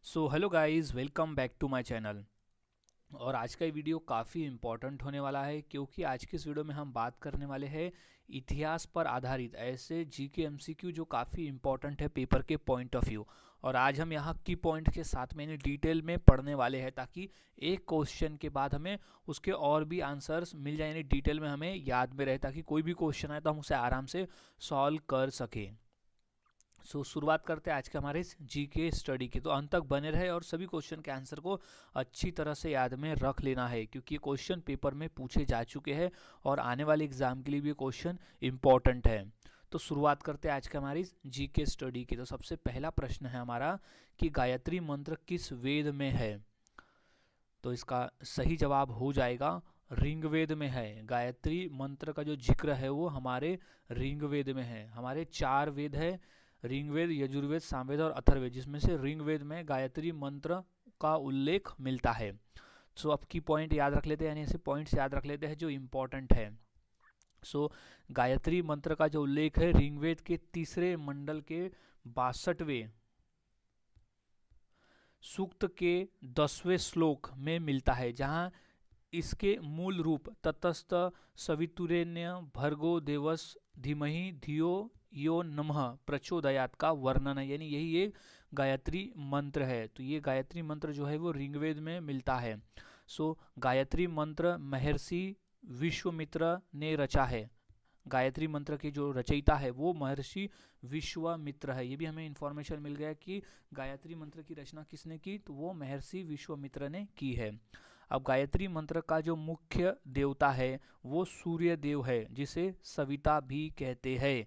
So hello guys, welcome back to my channel. और आज का ये वीडियो काफ़ी इम्पोर्टेंट होने वाला है क्योंकि आज की इस वीडियो में हम बात करने वाले हैं इतिहास पर आधारित ऐसे जीके एमसीक्यू जो काफ़ी इम्पोर्टेंट है पेपर के पॉइंट ऑफ व्यू। और आज हम यहाँ की पॉइंट के साथ में डिटेल में पढ़ने वाले हैं ताकि एक क्वेश्चन के बाद हमें उसके और भी आंसर्स मिल जाए, यानी डिटेल में हमें याद में रहे, ताकि कोई भी क्वेश्चन आए तो हम उसे आराम से सॉल्व कर सकें। शुरुआत करते हैं आज के हमारे इस जीके स्टडी की। तो अंत तक बने रहे और सभी क्वेश्चन के आंसर को अच्छी तरह से याद में रख लेना है क्योंकि ये क्वेश्चन पेपर में पूछे जा चुके हैं और आने वाले एग्जाम के लिए भी क्वेश्चन इंपॉर्टेंट है। तो शुरुआत करते हैं आज के हमारी जीके स्टडी की। तो सबसे पहला प्रश्न है हमारा कि गायत्री मंत्र किस वेद में है। तो इसका सही जवाब हो जाएगा ऋग्वेद में है। गायत्री मंत्र का जो जिक्र है वो हमारे ऋग्वेद में है। हमारे 4 वेद है, ऋग्वेद, यजुर्वेद, सामवेद और अथर्ववेद, जिसमें से ऋग्वेद में गायत्री मंत्र का उल्लेख मिलता है। अब की पॉइंट याद रख लेते हैं, यानी ऐसे पॉइंट्स याद रख लेते हैं जो इम्पोर्टेंट है। गायत्री मंत्र का जो उल्लेख है ऋग्वेद के तीसरे मंडल के 62वें सूक्त के 10वें श्लोक में मिलता है, जहां इसके मूल रूप ततस्त सवितुरेण्य भर्गो देवस धीमहि धियो यो नमः प्रचोदयात का वर्णन है, यानी यही एक गायत्री मंत्र है। तो ये गायत्री मंत्र जो है वो ऋग्वेद में मिलता है। गायत्री मंत्र महर्षि विश्वामित्र ने रचा है। गायत्री मंत्र के जो रचयिता है वो महर्षि विश्वामित्र है। ये भी हमें इंफॉर्मेशन मिल गया कि गायत्री मंत्र की रचना किसने की, तो वो महर्षि विश्वामित्र ने की है। अब गायत्री मंत्र का जो मुख्य देवता है वो सूर्य देव है, जिसे सविता भी कहते हैं।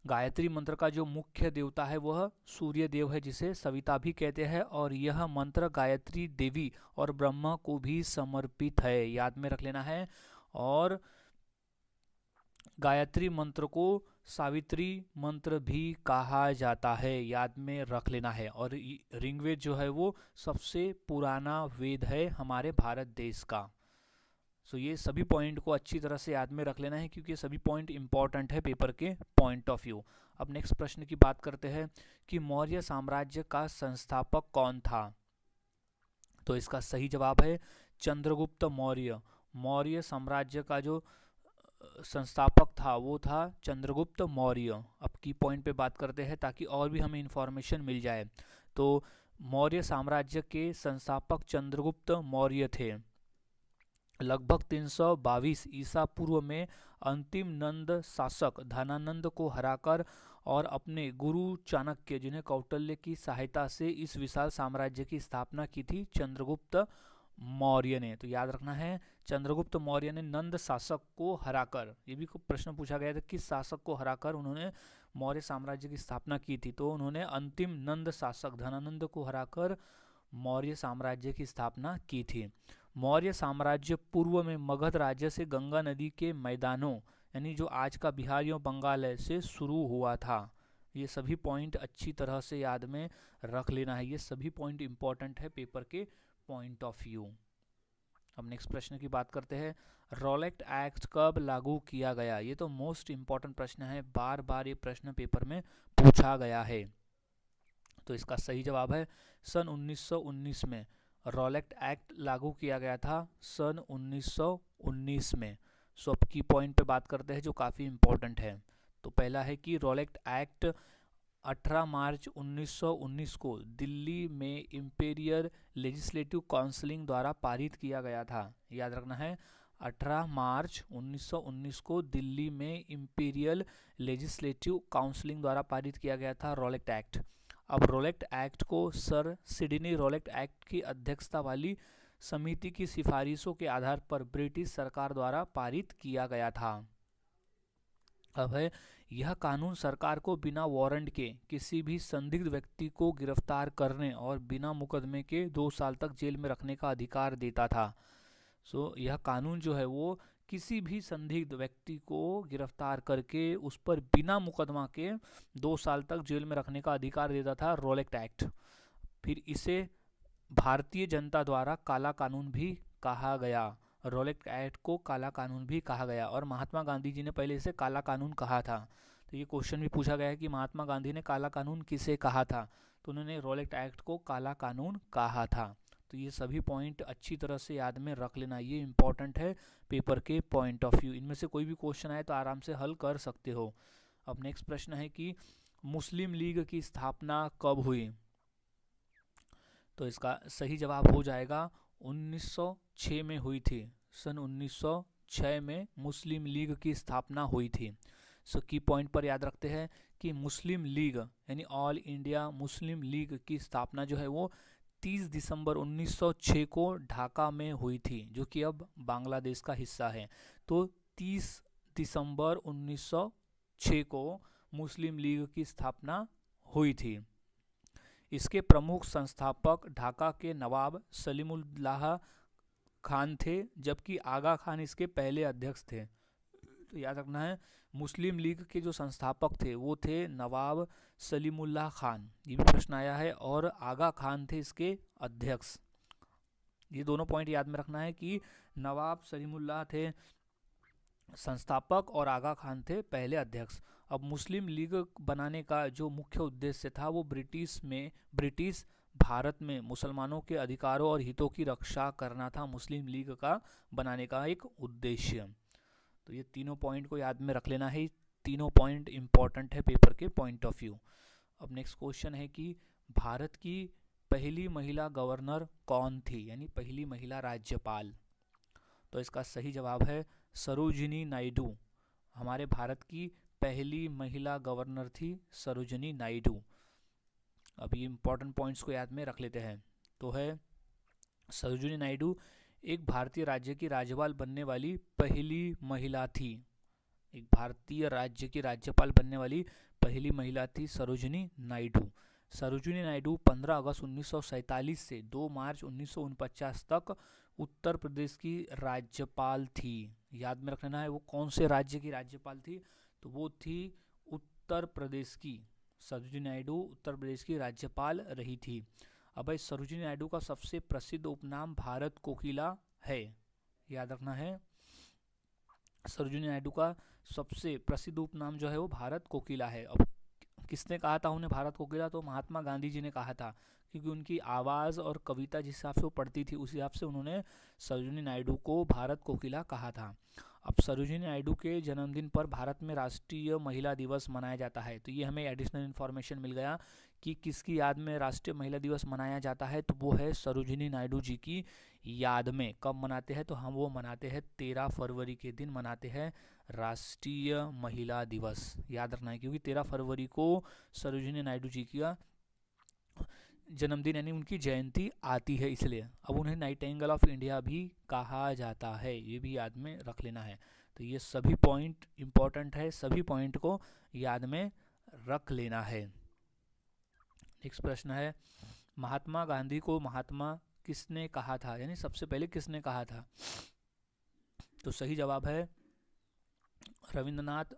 गायत्री मंत्र का जो मुख्य देवता है वह सूर्य देव है, जिसे सविता भी कहते हैं। और यह मंत्र गायत्री देवी और ब्रह्मा को भी समर्पित है, याद में रख लेना है। और गायत्री मंत्र को सावित्री मंत्र भी कहा जाता है, याद में रख लेना है। और ऋग्वेद जो है वो सबसे पुराना वेद है हमारे भारत देश का। ये सभी पॉइंट को अच्छी तरह से याद में रख लेना है क्योंकि ये सभी पॉइंट इंपॉर्टेंट है पेपर के पॉइंट ऑफ व्यू। अब नेक्स्ट प्रश्न की बात करते हैं कि मौर्य साम्राज्य का संस्थापक कौन था। तो इसका सही जवाब है चंद्रगुप्त मौर्य। मौर्य साम्राज्य का जो संस्थापक था वो था चंद्रगुप्त मौर्य। अब की पॉइंट पे बात करते हैं ताकि और भी हमें इंफॉर्मेशन मिल जाए। तो मौर्य साम्राज्य के संस्थापक चंद्रगुप्त मौर्य थे। लगभग 322 ईसा पूर्व में अंतिम नंद शासक धनानंद को हराकर और अपने गुरु चाणक्य, जिन्हें कौटिल्य की सहायता से इस विशाल साम्राज्य की स्थापना की थी चंद्रगुप्त मौर्य ने। तो याद रखना है, चंद्रगुप्त मौर्य ने नंद शासक को हराकर, ये भी प्रश्न पूछा गया था किस शासक को हराकर उन्होंने मौर्य साम्राज्य की स्थापना की थी। तो उन्होंने अंतिम नंद शासक धनानंद को हराकर मौर्य साम्राज्य की स्थापना की थी। मौर्य साम्राज्य पूर्व में मगध राज्य से गंगा नदी के मैदानों, यानी जो आज का बिहार या बंगाल है, से शुरू हुआ था। ये सभी पॉइंट अच्छी तरह से याद में रख लेना है, ये सभी पॉइंट इंपॉर्टेंट है पेपर के पॉइंट ऑफ व्यू। अब नेक्स्ट प्रश्न की बात करते हैं, रॉलेट एक्ट कब लागू किया गया। ये तो मोस्ट इंपॉर्टेंट प्रश्न है, बार बार ये प्रश्न पेपर में पूछा गया है। तो इसका सही जवाब है सन 1919 में रॉलेट एक्ट लागू किया गया था, सन 1919 में। अब की पॉइंट पे बात करते हैं जो काफ़ी इंपॉर्टेंट है। तो पहला है कि रॉलेट एक्ट 18 मार्च 1919 को दिल्ली में इंपीरियल लेजिस्लेटिव काउंसिल द्वारा पारित किया गया था। याद रखना है, 18 मार्च 1919 को दिल्ली में इंपीरियल लेजिस्लेटिव काउंसिल द्वारा पारित किया गया था रॉलेट एक्ट। अब रॉलेट एक्ट को सर सिडनी रॉलेट एक्ट की अध्यक्षता वाली समिति की सिफारिशों के आधार पर ब्रिटिश सरकार द्वारा पारित किया गया था। अब है, यह कानून सरकार को बिना वारंट के किसी भी संदिग्ध व्यक्ति को गिरफ्तार करने और बिना मुकदमे के 2 साल तक जेल में रखने का अधिकार देता था। यह कानून जो है वो किसी भी संदिग्ध व्यक्ति को गिरफ्तार करके उस पर बिना मुकदमा के 2 साल तक जेल में रखने का अधिकार देता था रॉलेट एक्ट। फिर इसे भारतीय जनता द्वारा काला कानून भी कहा गया। रॉलेट एक्ट को काला कानून भी कहा गया और महात्मा गांधी जी ने पहले इसे काला कानून कहा था। तो ये क्वेश्चन भी पूछा गया है कि महात्मा गांधी ने काला कानून किसे कहा था, तो उन्होंने रॉलेट एक्ट को काला कानून कहा था। तो ये सभी पॉइंट अच्छी तरह से याद में रख लेना, ये इंपॉर्टेंट है पेपर के पॉइंट ऑफ व्यू। इनमें से कोई भी क्वेश्चन आए तो आराम से हल कर सकते हो। अब नेक्स्ट प्रश्न है कि मुस्लिम लीग की स्थापना कब हुई, तो इसका सही जवाब हो जाएगा 1906 में हुई थी। सन 1906 में मुस्लिम लीग की स्थापना हुई थी। सो की पॉइंट पर याद रखते हैं कि मुस्लिम लीग यानी ऑल इंडिया मुस्लिम लीग की स्थापना जो है वो 30 दिसंबर 1906 को ढाका में हुई थी, जो कि अब बांग्लादेश का हिस्सा है। तो 30 दिसंबर 1906 को मुस्लिम लीग की स्थापना हुई थी। इसके प्रमुख संस्थापक ढाका के नवाब सलीमुल्लाह खान थे, जबकि आगा खान इसके पहले अध्यक्ष थे। तो याद रखना है, मुस्लिम लीग के जो संस्थापक थे वो थे नवाब सलीमुल्लाह खान, ये भी प्रश्न आया है, और आगा खान थे इसके अध्यक्ष। ये दोनों पॉइंट याद में रखना है कि नवाब सलीमुल्लाह थे संस्थापक और आगा खान थे पहले अध्यक्ष। अब मुस्लिम लीग बनाने का जो मुख्य उद्देश्य था वो ब्रिटिश भारत में मुसलमानों के अधिकारों और हितों की रक्षा करना था मुस्लिम लीग का बनाने का एक उद्देश्य। तो ये तीनों पॉइंट को याद में रख लेना है, तीनों पॉइंट इंपॉर्टेंट है पेपर के पॉइंट ऑफ व्यू। अब नेक्स्ट क्वेश्चन है कि भारत की पहली महिला गवर्नर कौन थी, यानी पहली महिला राज्यपाल, तो इसका सही जवाब है सरोजिनी नायडू। हमारे भारत की पहली महिला गवर्नर थी सरोजिनी नायडू। अब ये इंपॉर्टेंट पॉइंट्स को याद में रख लेते हैं। तो है सरोजिनी नायडू एक भारतीय राज्य की राज्यपाल बनने वाली पहली महिला थी। एक भारतीय राज्य की राज्यपाल बनने वाली पहली महिला थी सरोजिनी नायडू। सरोजिनी नायडू 15 अगस्त 1947 से 2 मार्च 1949 तक उत्तर प्रदेश की राज्यपाल थी। याद में रखना है वो कौन से राज्य की राज्यपाल थी, तो वो थी उत्तर प्रदेश की। सरोजिनी नायडू उत्तर प्रदेश की राज्यपाल रही थी। अब इस सरोजिनी नायडू का सबसे प्रसिद्ध उपनाम भारत कोकिला है। याद रखना है, सरोजिनी नायडू का सबसे प्रसिद्ध उपनाम जो है वो भारत कोकिला है। अब किसने कहा था उन्हें भारत कोकिला, तो महात्मा गांधी जी ने कहा था, क्योंकि उनकी आवाज़ और कविता जिस हिसाब से वो पढ़ती थी उस हिसाब से उन्होंने सरोजिनी नायडू को भारत कोकिला कहा था। अब सरोजिनी नायडू के जन्मदिन पर भारत में राष्ट्रीय महिला दिवस मनाया जाता है। तो ये हमें एडिशनल इन्फॉर्मेशन मिल गया कि किसकी याद में राष्ट्रीय महिला दिवस मनाया जाता है, तो वो है सरोजिनी नायडू जी की याद में। कब मनाते हैं, तो हम वो मनाते हैं 13 फरवरी के दिन मनाते हैं राष्ट्रीय महिला दिवस। याद रखना है, क्योंकि 13 फरवरी को सरोजिनी नायडू जी का जन्मदिन यानी उनकी जयंती आती है, इसलिए अब उन्हें नाइटिंगेल ऑफ इंडिया भी कहा जाता है, ये भी याद में रख लेना है। तो ये सभी पॉइंट इंपॉर्टेंट है, सभी पॉइंट को याद में रख लेना है। नेक्स्ट प्रश्न है, महात्मा गांधी को महात्मा किसने कहा था, यानी सबसे पहले किसने कहा था, तो सही जवाब है रविंद्रनाथ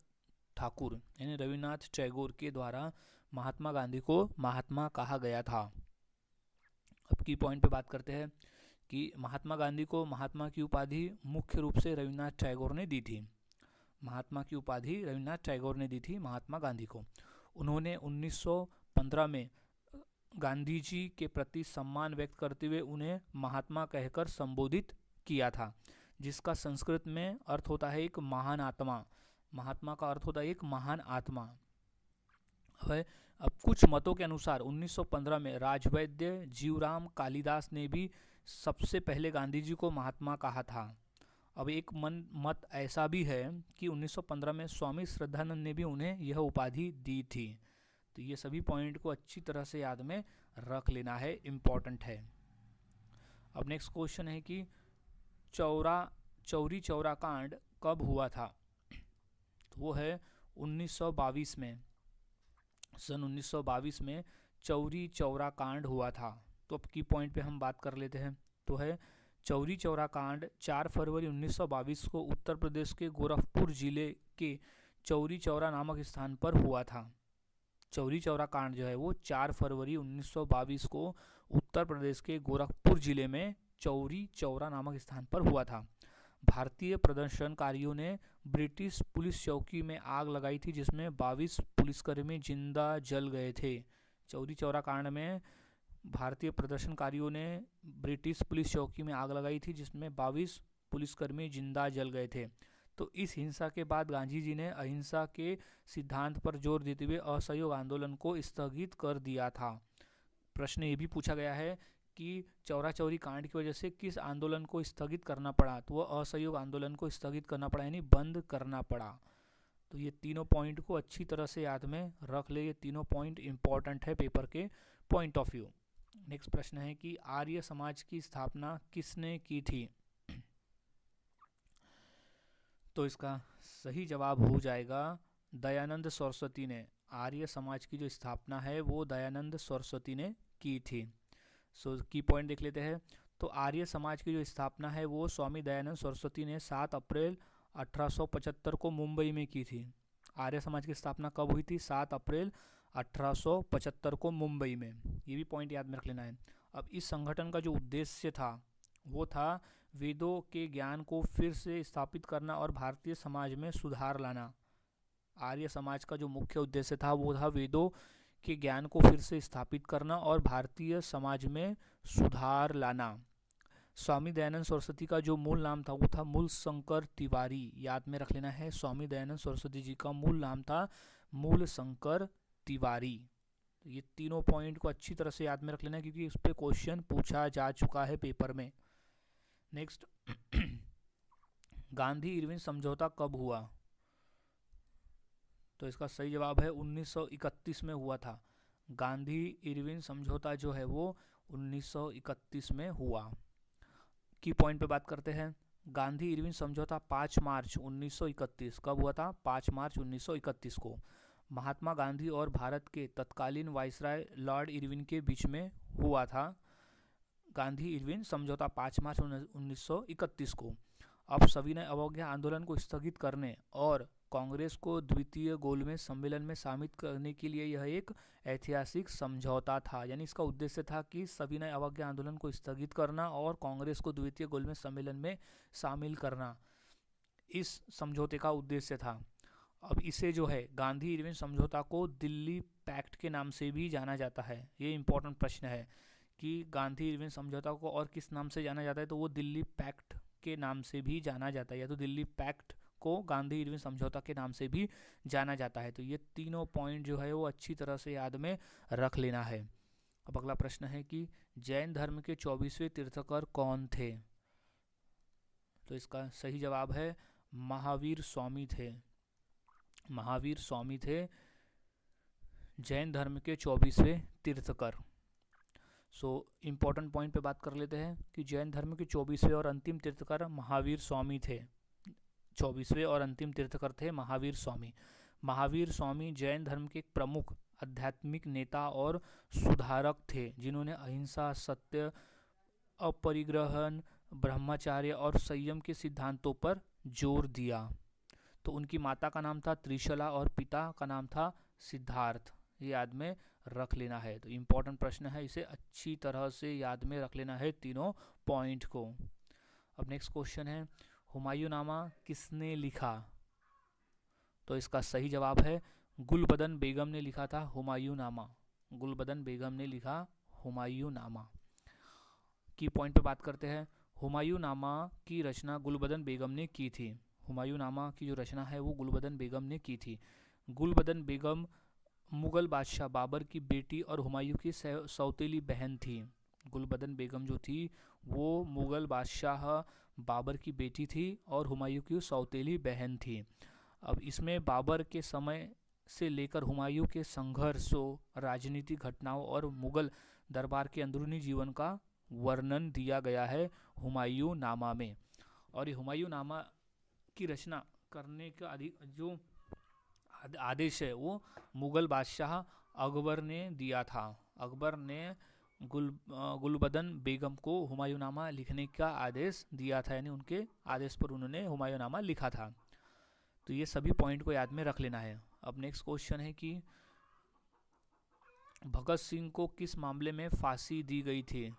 ठाकुर यानी रविन्द्रनाथ टैगोर के द्वारा महात्मा गांधी को महात्मा कहा गया था। अब की पॉइंट पे बात करते हैं कि महात्मा गांधी को महात्मा की उपाधि मुख्य रूप से रविन्द्रनाथ टैगोर ने दी थी। महात्मा की उपाधि रविन्द्रनाथ टैगोर ने दी थी महात्मा गांधी को। उन्होंने 1915 में गांधी जी के प्रति सम्मान व्यक्त करते हुए उन्हें महात्मा कहकर संबोधित किया था, जिसका संस्कृत में अर्थ होता है एक महान आत्मा। महात्मा का अर्थ होता है एक महान आत्मा है। अब कुछ मतों के अनुसार 1915 में राजवैद्य जीवराम कालिदास ने भी सबसे पहले गांधी जी को महात्मा कहा था। अब एक मत ऐसा भी है कि 1915 में स्वामी श्रद्धानंद ने भी उन्हें यह उपाधि दी थी। तो ये सभी पॉइंट को अच्छी तरह से याद में रख लेना है, इम्पॉर्टेंट है। अब नेक्स्ट क्वेश्चन है कि चौरी चौरा कांड कब हुआ था, तो वो है 1922 में। सन 1922 में चौरी चौरा कांड हुआ था। तो अब की पॉइंट पे हम बात कर लेते हैं। तो है चौरी चौरा कांड 4 फरवरी 1922 को उत्तर प्रदेश के गोरखपुर जिले के चौरी चौरा नामक स्थान पर हुआ था। चौरी चौरा कांड जो है वो 4 फरवरी 1922 को उत्तर प्रदेश के गोरखपुर जिले में चौरी चौरा नामक स्थान पर हुआ था। भारतीय प्रदर्शनकारियों ने ब्रिटिश पुलिस चौकी में आग लगाई थी जिसमें 22 पुलिसकर्मी जिंदा जल गए थे। चौरी चौरा कांड में भारतीय प्रदर्शनकारियों ने ब्रिटिश पुलिस चौकी में आग लगाई थी जिसमें 22 पुलिसकर्मी जिंदा जल गए थे। तो इस हिंसा के बाद गांधी जी ने अहिंसा के सिद्धांत पर जोर देते हुए असहयोग आंदोलन को स्थगित कर दिया था। प्रश्न ये भी पूछा गया है कि चौरा चौरी कांड की वजह से किस आंदोलन को स्थगित करना पड़ा, तो वह असहयोग आंदोलन को स्थगित करना पड़ा, यानी बंद करना पड़ा। तो ये तीनों पॉइंट को अच्छी तरह से याद में रख ले, ये तीनों पॉइंट इंपॉर्टेंट है पेपर के पॉइंट ऑफ व्यू। नेक्स्ट प्रश्न है कि आर्य समाज की स्थापना किसने की थी? तो इसका सही जवाब हो जाएगा दयानंद सरस्वती ने। आर्य समाज की जो स्थापना है वो दयानंद सरस्वती ने की थी। सो की पॉइंट देख लेते हैं। तो आर्य समाज की जो स्थापना है वो स्वामी दयानंद सरस्वती ने 7 अप्रैल 1875 को मुंबई में की थी। आर्य समाज की स्थापना कब हुई थी? 7 अप्रैल 1875 को मुंबई में। ये भी पॉइंट याद में रख लेना है। अब इस संगठन का जो उद्देश्य था वो था वेदों के ज्ञान को फिर से स्थापित करना और भारतीय समाज में सुधार लाना। आर्य समाज का जो मुख्य उद्देश्य था वो था वेदों के ज्ञान को फिर से स्थापित करना और भारतीय समाज में सुधार लाना। स्वामी दयानंद सरस्वती का जो मूल नाम था वो था मूल शंकर तिवारी। याद में रख लेना है, स्वामी दयानंद सरस्वती जी का मूल नाम था मूल शंकर तिवारी। तो ये तीनों पॉइंट को अच्छी तरह से याद में रख लेना है क्योंकि इस पे क्वेश्चन पूछा जा चुका है पेपर में। नेक्स्ट गांधी इरविन समझौता कब हुआ? तो इसका सही जवाब है 1931 में हुआ था। गांधी इरविन समझौता जो है वो 1931 में हुआ। की पॉइंट पे बात करते हैं। गांधी इरविन समझौता 5 मार्च 1931 कब हुआ था? 5 मार्च 1931 को महात्मा गांधी और भारत के तत्कालीन वायसराय लॉर्ड इरविन के बीच में हुआ था। गांधी इरविन समझौता 5 मार्च 1931 को। अब सविनय अवज्ञा आंदोलन को स्थगित करने और कांग्रेस को द्वितीय गोलमेज सम्मेलन में शामिल करने के लिए यह एक ऐतिहासिक समझौता था। यानी इसका उद्देश्य था कि सविनय अवज्ञा आंदोलन को स्थगित करना और कांग्रेस को द्वितीय गोलमेज सम्मेलन में शामिल करना, इस समझौते का उद्देश्य था। अब इसे जो है गांधी इरविन समझौता को दिल्ली पैक्ट के नाम से भी जाना जाता है। ये इंपॉर्टेंट प्रश्न है कि गांधी इरविन समझौता को और किस नाम से जाना जाता है, तो वो दिल्ली पैक्ट के नाम से भी जाना जाता है, या तो दिल्ली पैक्ट को गांधी इरविन समझौता के नाम से भी जाना जाता है। तो ये तीनों पॉइंट जो है वो अच्छी तरह से याद में रख लेना है। अब अगला प्रश्न है कि जैन धर्म के 24वें तीर्थंकर कौन थे? तो इसका सही जवाब है महावीर स्वामी थे। महावीर स्वामी थे जैन धर्म के 24वें तीर्थंकर। सो इम्पोर्टेंट पॉइंट पे बात कर लेते हैं कि जैन धर्म के 24वें और अंतिम तीर्थंकर महावीर स्वामी थे। 24वें और अंतिम तीर्थंकर थे महावीर स्वामी। महावीर स्वामी जैन धर्म के एक प्रमुख आध्यात्मिक नेता और सुधारक थे जिन्होंने अहिंसा, सत्य, अपरिग्रहण, ब्रह्मचर्य और संयम के सिद्धांतों पर जोर दिया। तो उनकी माता का नाम था त्रिशला और पिता का नाम था सिद्धार्थ। ये याद में रख लेना है। तो इम्पोर्टेंट प्रश्न है, इसे अच्छी तरह से याद में रख लेना है तीनों पॉइंट को। अब नेक्स्ट क्वेश्चन है हुमायूंनामा किसने लिखा? तो इसका सही जवाब है गुलबदन बेगम ने लिखा था हुमायूंनामा। गुलबदन बेगम ने लिखा हुमायूंनामा। की पॉइंट पे बात करते हैं। हुमायूंनामा की रचना गुलबदन बेगम ने की थी। हुमायूंनामा की जो रचना है वो गुलबदन बेगम ने की थी। गुलबदन बेगम मुगल बादशाह बाबर की बेटी और हुमायूं की सौतेली बहन थी। गुलबदन बेगम जो थी वो मुगल बादशाह बाबर की बेटी थी और हुमायूं की सौतेली बहन थी। अब इसमें बाबर के समय से लेकर हुमायूं के संघर्षों, राजनीतिक घटनाओं और मुगल दरबार के अंदरूनी जीवन का वर्णन दिया गया है हुमायूंनामा में। और ये हुमायूंनामा की रचना करने का जो आदेश है वो मुगल बादशाह अकबर ने दिया था। अकबर ने गुलबदन बेगम को हुमायूंनामा लिखने का आदेश दिया था, यानी उनके आदेश पर उन्होंने हुमायूंनामा लिखा था। तो ये सभी पॉइंट को याद में रख लेना है। अब नेक्स्ट क्वेश्चन है कि भगत सिंह को किस मामले में फांसी दी गई थी?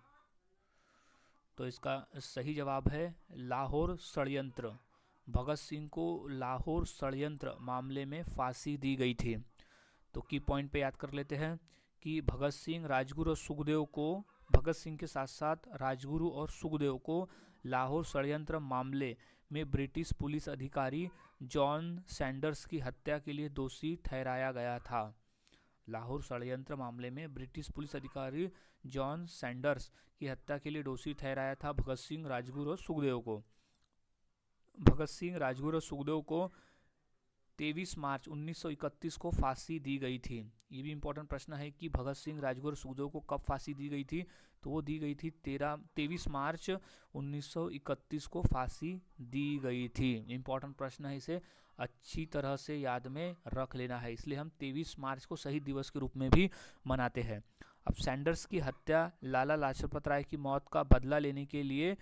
तो इसका सही जवाब है लाहौर षड्यंत्र। भगत सिंह को लाहौर षड्यंत्र मामले में फांसी दी गई थी। तो की पॉइंट पे याद कर लेते हैं कि भगत सिंह, राजगुरु और सुखदेव को, भगत सिंह के साथ साथ राजगुरु और सुखदेव को लाहौर षड्यंत्र मामले में ब्रिटिश पुलिस अधिकारी जॉन सैंडर्स की हत्या के लिए दोषी ठहराया गया था। लाहौर षड्यंत्र मामले में ब्रिटिश पुलिस अधिकारी जॉन सैंडर्स की हत्या के लिए दोषी ठहराया था भगत सिंह, राजगुरु और सुखदेव को। भगत सिंह, राजगुरु और सुखदेव को 23 मार्च 1931 को फांसी दी गई थी। ये भी इंपॉर्टेंट प्रश्न है कि भगत सिंह, राजगुरु और सुखदेव को कब फांसी दी गई थी, तो वो दी गई थी 23 मार्च 1931 को फांसी दी गई थी। इंपॉर्टेंट प्रश्न है, इसे अच्छी तरह से याद में रख लेना है, इसलिए हम 23 मार्च को शहीद दिवस के रूप में भी मनाते हैं। अब सैंडर्स की हत्या लाला लाजपत राय की मौत का बदला लेने के लिए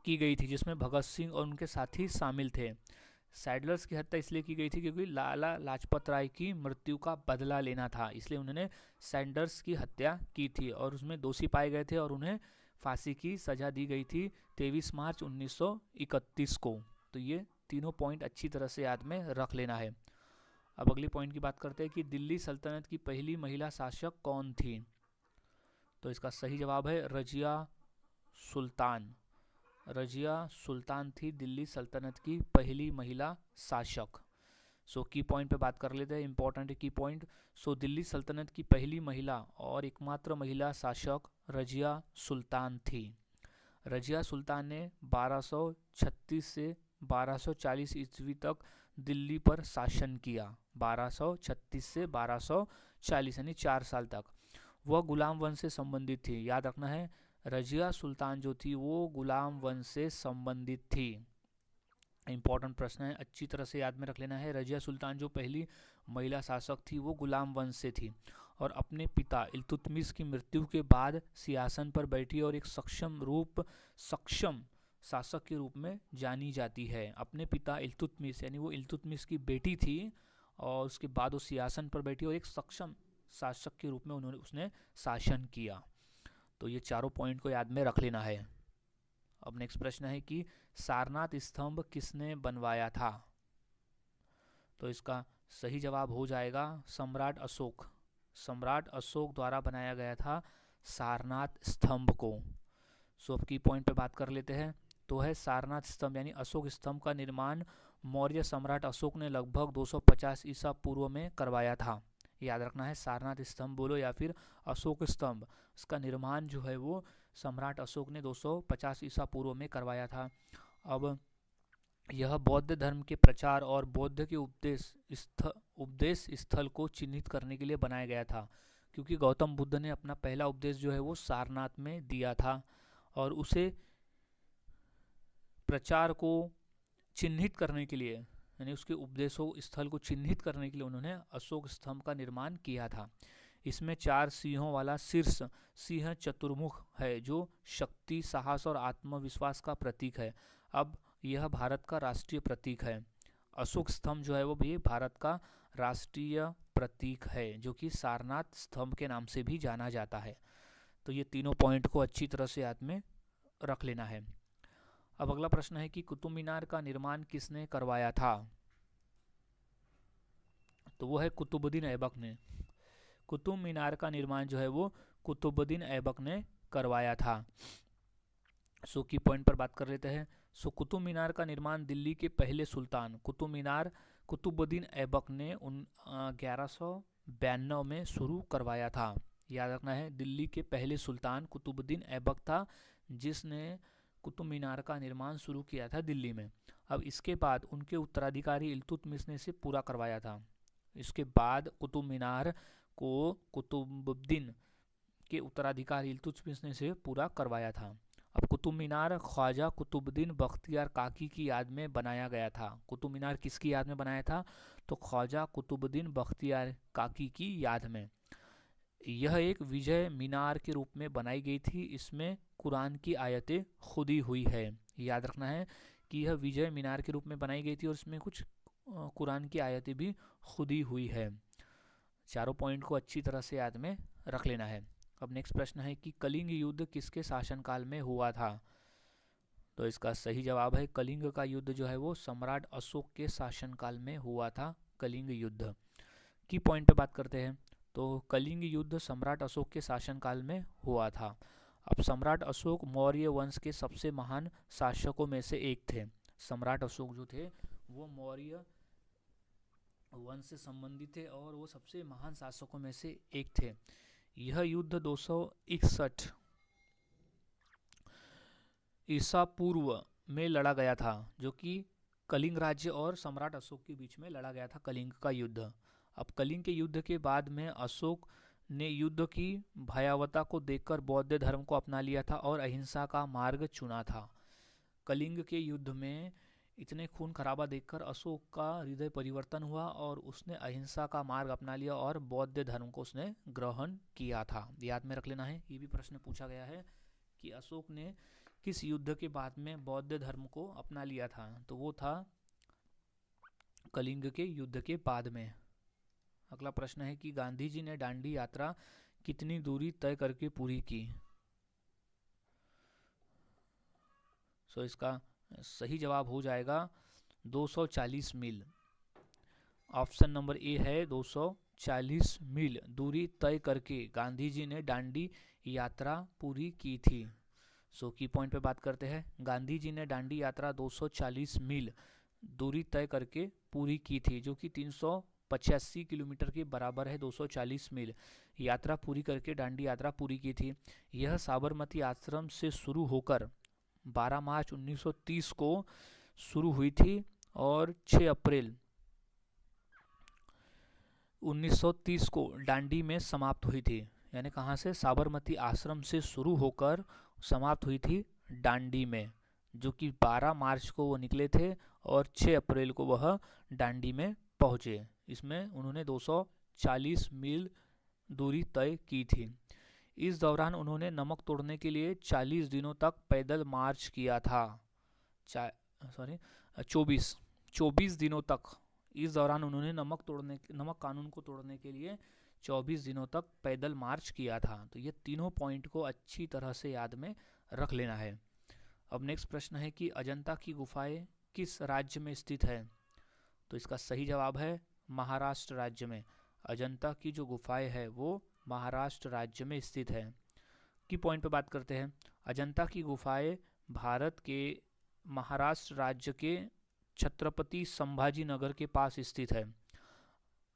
की गई थी, जिसमें भगत सिंह और उनके साथी शामिल थे। सैडलर्स की हत्या इसलिए की गई थी क्योंकि लाला लाजपत राय की मृत्यु का बदला लेना था, इसलिए उन्होंने सैंडर्स की हत्या की थी और उसमें दोषी पाए गए थे और उन्हें फांसी की सजा दी गई थी 23 मार्च 1931 को। तो ये तीनों पॉइंट अच्छी तरह से याद में रख लेना है। अब अगली पॉइंट की बात करते हैं कि दिल्ली सल्तनत की पहली महिला शासक कौन थी। तो इसका सही जवाब है रजिया सुल्तान। रजिया सुल्तान थी दिल्ली सल्तनत की पहली महिला शासक। सो की पॉइंट पे बात कर लेते हैं, इंपॉर्टेंट की पॉइंट। सो दिल्ली सल्तनत की पहली महिला और एकमात्र महिला शासक रजिया सुल्तान थी। रजिया सुल्तान ने 1236 से 1240 ईस्वी तक दिल्ली पर शासन किया। 1236 से 1240 यानी 4 साल तक। वह गुलाम वंश से संबंधित थी। याद रखना है, रजिया सुल्तान जो थी वो गुलाम वंश से संबंधित थी। इंपॉर्टेंट प्रश्न है, अच्छी तरह से याद में रख लेना है। रजिया सुल्तान जो पहली महिला शासक थी वो गुलाम वंश से थी और अपने पिता इल्तुतमिश की मृत्यु के बाद सिंहासन पर बैठी और एक सक्षम शासक के रूप में जानी जाती है। अपने पिता इल्तुतमिश यानी वो इल्तुतमिश की बेटी थी और उसके बाद वो सिंहासन पर बैठी और एक सक्षम शासक के रूप में उसने शासन किया। तो ये चारों पॉइंट को याद में रख लेना है। अब नेक्स्ट प्रश्न है कि सारनाथ स्तंभ किसने बनवाया था। तो इसका सही जवाब हो जाएगा सम्राट अशोक। सम्राट अशोक द्वारा बनाया गया था सारनाथ स्तंभ को। सो अब की पॉइंट पे बात कर लेते हैं। तो है सारनाथ स्तंभ यानी अशोक स्तंभ का निर्माण मौर्य सम्राट अशोक ने लगभग 250 ईसा पूर्व में करवाया था। याद रखना है, सारनाथ स्तंभ बोलो या फिर अशोक स्तंभ, इसका निर्माण जो है वो सम्राट अशोक ने 250 ईसा पूर्व में करवाया था। अब यह बौद्ध धर्म के प्रचार और बौद्ध के उपदेश स्थल को चिन्हित करने के लिए बनाया गया था, क्योंकि गौतम बुद्ध ने अपना पहला उपदेश जो है वो सारनाथ में दिया था और उसे प्रचार को चिन्हित करने के लिए यानी उसके उपदेशों स्थल को चिन्हित करने के लिए उन्होंने अशोक स्तंभ का निर्माण किया था। इसमें 4 सिंहों वाला शीर्ष सिंह चतुर्मुख है जो शक्ति, साहस और आत्मविश्वास का प्रतीक है। अब यह भारत का राष्ट्रीय प्रतीक है। अशोक स्तंभ जो है वो भी भारत का राष्ट्रीय प्रतीक है, जो कि सारनाथ स्तंभ के नाम से भी जाना जाता है। तो ये तीनों पॉइंट को अच्छी तरह से याद में रख लेना है। अब अगला प्रश्न है कि कुतुब मीनार का निर्माण किसने करवाया था। तो वो है कुतुबुद्दीन ऐबक ने। कुतुब मीनार का निर्माण जो है वो कुतुबुद्दीन ऐबक ने करवाया था। सो की पॉइंट पर बात कर लेते हैं। सो कुतुब मीनार का निर्माण दिल्ली के पहले सुल्तान कुतुबुद्दीन ऐबक ने 1192 में शुरू करवाया था। याद रखना है, दिल्ली के पहले सुल्तान कुतुबुद्दीन ऐबक था जिसने कुतुब मीनार का निर्माण शुरू किया था दिल्ली में। अब इसके बाद उनके उत्तराधिकारी इल्तुतमिश ने इसे पूरा करवाया था। इसके बाद कुतुब मीनार को कुतुबुद्दीन के उत्तराधिकारी इल्तुतमिश ने इसे पूरा करवाया था। अब कुतुब मीनार ख्वाजा कुतुबुद्दीन बख्तियार काकी की याद में बनाया गया था। कुतुब मीनार किसकी याद में बनाया था, तो ख्वाजा कुतुबुद्दीन बख्तियार काकी की याद में। यह एक विजय मीनार के रूप में बनाई गई थी। इसमें कुरान की आयतें खुदी हुई है। याद रखना है कि यह विजय मीनार के रूप में बनाई गई थी और इसमें कुछ कुरान की आयतें भी खुदी हुई है। चारों पॉइंट को अच्छी तरह से याद में रख लेना है। अब नेक्स्ट प्रश्न है कि कलिंग युद्ध किसके शासनकाल में हुआ था? तो इसका सही जवाब है कलिंग का युद्ध जो है वो सम्राट अशोक के शासनकाल में हुआ था। कलिंग युद्ध की पॉइंट पे बात करते हैं। तो कलिंग युद्ध सम्राट अशोक के शासनकाल में हुआ था। अब सम्राट अशोक मौर्य वंश के सबसे महान शासकों में से एक थे। सम्राट अशोक जो थे वो मौर्य वंश से संबंधित थे और वो सबसे महान शासकों में से एक थे। यह युद्ध 261 ईसा पूर्व में लड़ा गया था, जो कि कलिंग राज्य और सम्राट अशोक के बीच में लड़ा गया था कलिंग का युद्ध। अब कलिंग के युद्ध के बाद में अशोक ने युद्ध की भयावहता को देखकर बौद्ध धर्म को अपना लिया था और अहिंसा का मार्ग चुना था। कलिंग के युद्ध में इतने खून खराबा देखकर अशोक का हृदय परिवर्तन हुआ और उसने अहिंसा का मार्ग अपना लिया और बौद्ध धर्म को उसने ग्रहण किया था। याद में रख लेना है, ये भी प्रश्न पूछा गया है कि अशोक ने किस युद्ध के बाद में बौद्ध धर्म को अपना लिया था। तो वो था कलिंग के युद्ध के बाद में। अगला प्रश्न है कि गांधी जी ने दांडी यात्रा कितनी दूरी तय करके पूरी की? सो इसका सही जवाब हो जाएगा 240 मील। ऑप्शन नंबर ए है 240 मील दूरी तय करके गांधी जी ने दांडी यात्रा पूरी की थी। सो की पॉइंट पे बात करते हैं। गांधी जी ने दांडी यात्रा 240 मील दूरी तय करके पूरी की थी, जो कि 385 किलोमीटर के बराबर है। 240 मील यात्रा पूरी करके दांडी यात्रा पूरी की थी। यह साबरमती आश्रम से शुरू होकर 12 मार्च 1930 को शुरू हुई थी और 6 अप्रैल 1930 को दांडी में समाप्त हुई थी। यानी कहाँ से? साबरमती आश्रम से शुरू होकर समाप्त हुई थी दांडी में, जो कि 12 मार्च को वो निकले थे और 6 अप्रैल को वह दांडी में पहुँचे। इसमें उन्होंने 240 मील दूरी तय की थी। इस दौरान उन्होंने नमक तोड़ने के लिए 40 दिनों तक पैदल मार्च किया था। 24 दिनों तक इस दौरान उन्होंने नमक कानून को तोड़ने के लिए 24 दिनों तक पैदल मार्च किया था। तो ये तीनों पॉइंट को अच्छी तरह से याद में रख लेना है। अब नेक्स्ट प्रश्न है कि अजंता की गुफाएं किस राज्य में स्थित है? तो इसका सही जवाब है महाराष्ट्र राज्य में। अजंता की जो गुफाएं है वो महाराष्ट्र राज्य में स्थित है। की पॉइंट पे बात करते हैं। अजंता की गुफाएं भारत के महाराष्ट्र राज्य के छत्रपति संभाजी नगर के पास स्थित है।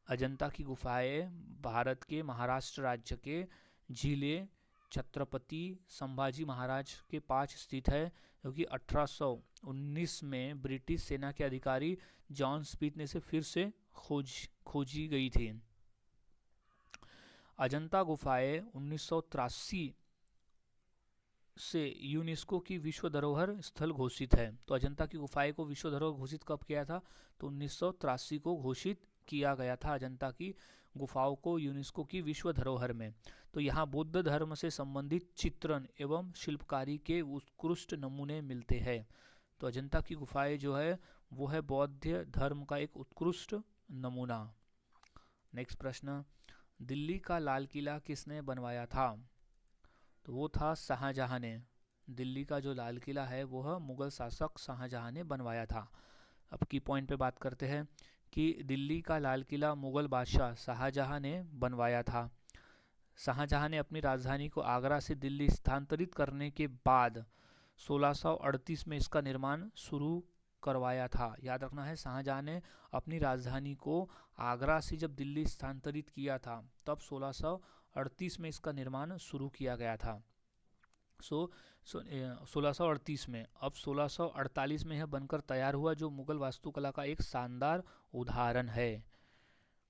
अजंता की गुफाएं भारत के महाराष्ट्र राज्य के जिले छत्रपति संभाजी महाराज के पास स्थित है, क्योंकि 1819 में ब्रिटिश सेना के अधिकारी जॉन स्मिथ ने इसे फिर से खोजी गई थी। अजंता गुफाएं 1983 से यूनेस्को की विश्व धरोहर स्थल घोषित है। तो अजंता की गुफाएं को विश्व धरोहर घोषित कब किया था? तो 1983 को घोषित किया गया था अजंता की गुफाओं को यूनेस्को की विश्व धरोहर में। तो यहाँ बौद्ध धर्म से संबंधित चित्रण एवं शिल्पकारी के उत्कृष्ट नमूने मिलते हैं। तो अजंता की गुफाएं जो है वो है बौद्ध धर्म का एक उत्कृष्ट नमूना। नेक्स्ट प्रश्न, दिल्ली का लाल किला किसने बनवाया था? तो वो था शाहजहां ने। दिल्ली का जो लाल किला है वह मुगल शासक शाहजहां ने बनवाया था। अब की पॉइंट पे बात करते हैं कि दिल्ली का लाल किला मुगल बादशाह शाहजहां ने बनवाया था। शाहजहां ने अपनी राजधानी को आगरा से दिल्ली स्थानांतरित करने के बाद 1638 में इसका निर्माण शुरू करवाया था। याद रखना है, शाहजहां ने अपनी राजधानी को आगरा से जब दिल्ली स्थानांतरित किया था तब 1638 में इसका निर्माण शुरू किया गया था। 1638 में। अब 1648 में यह बनकर तैयार हुआ, जो मुगल वास्तुकला का एक शानदार उदाहरण है।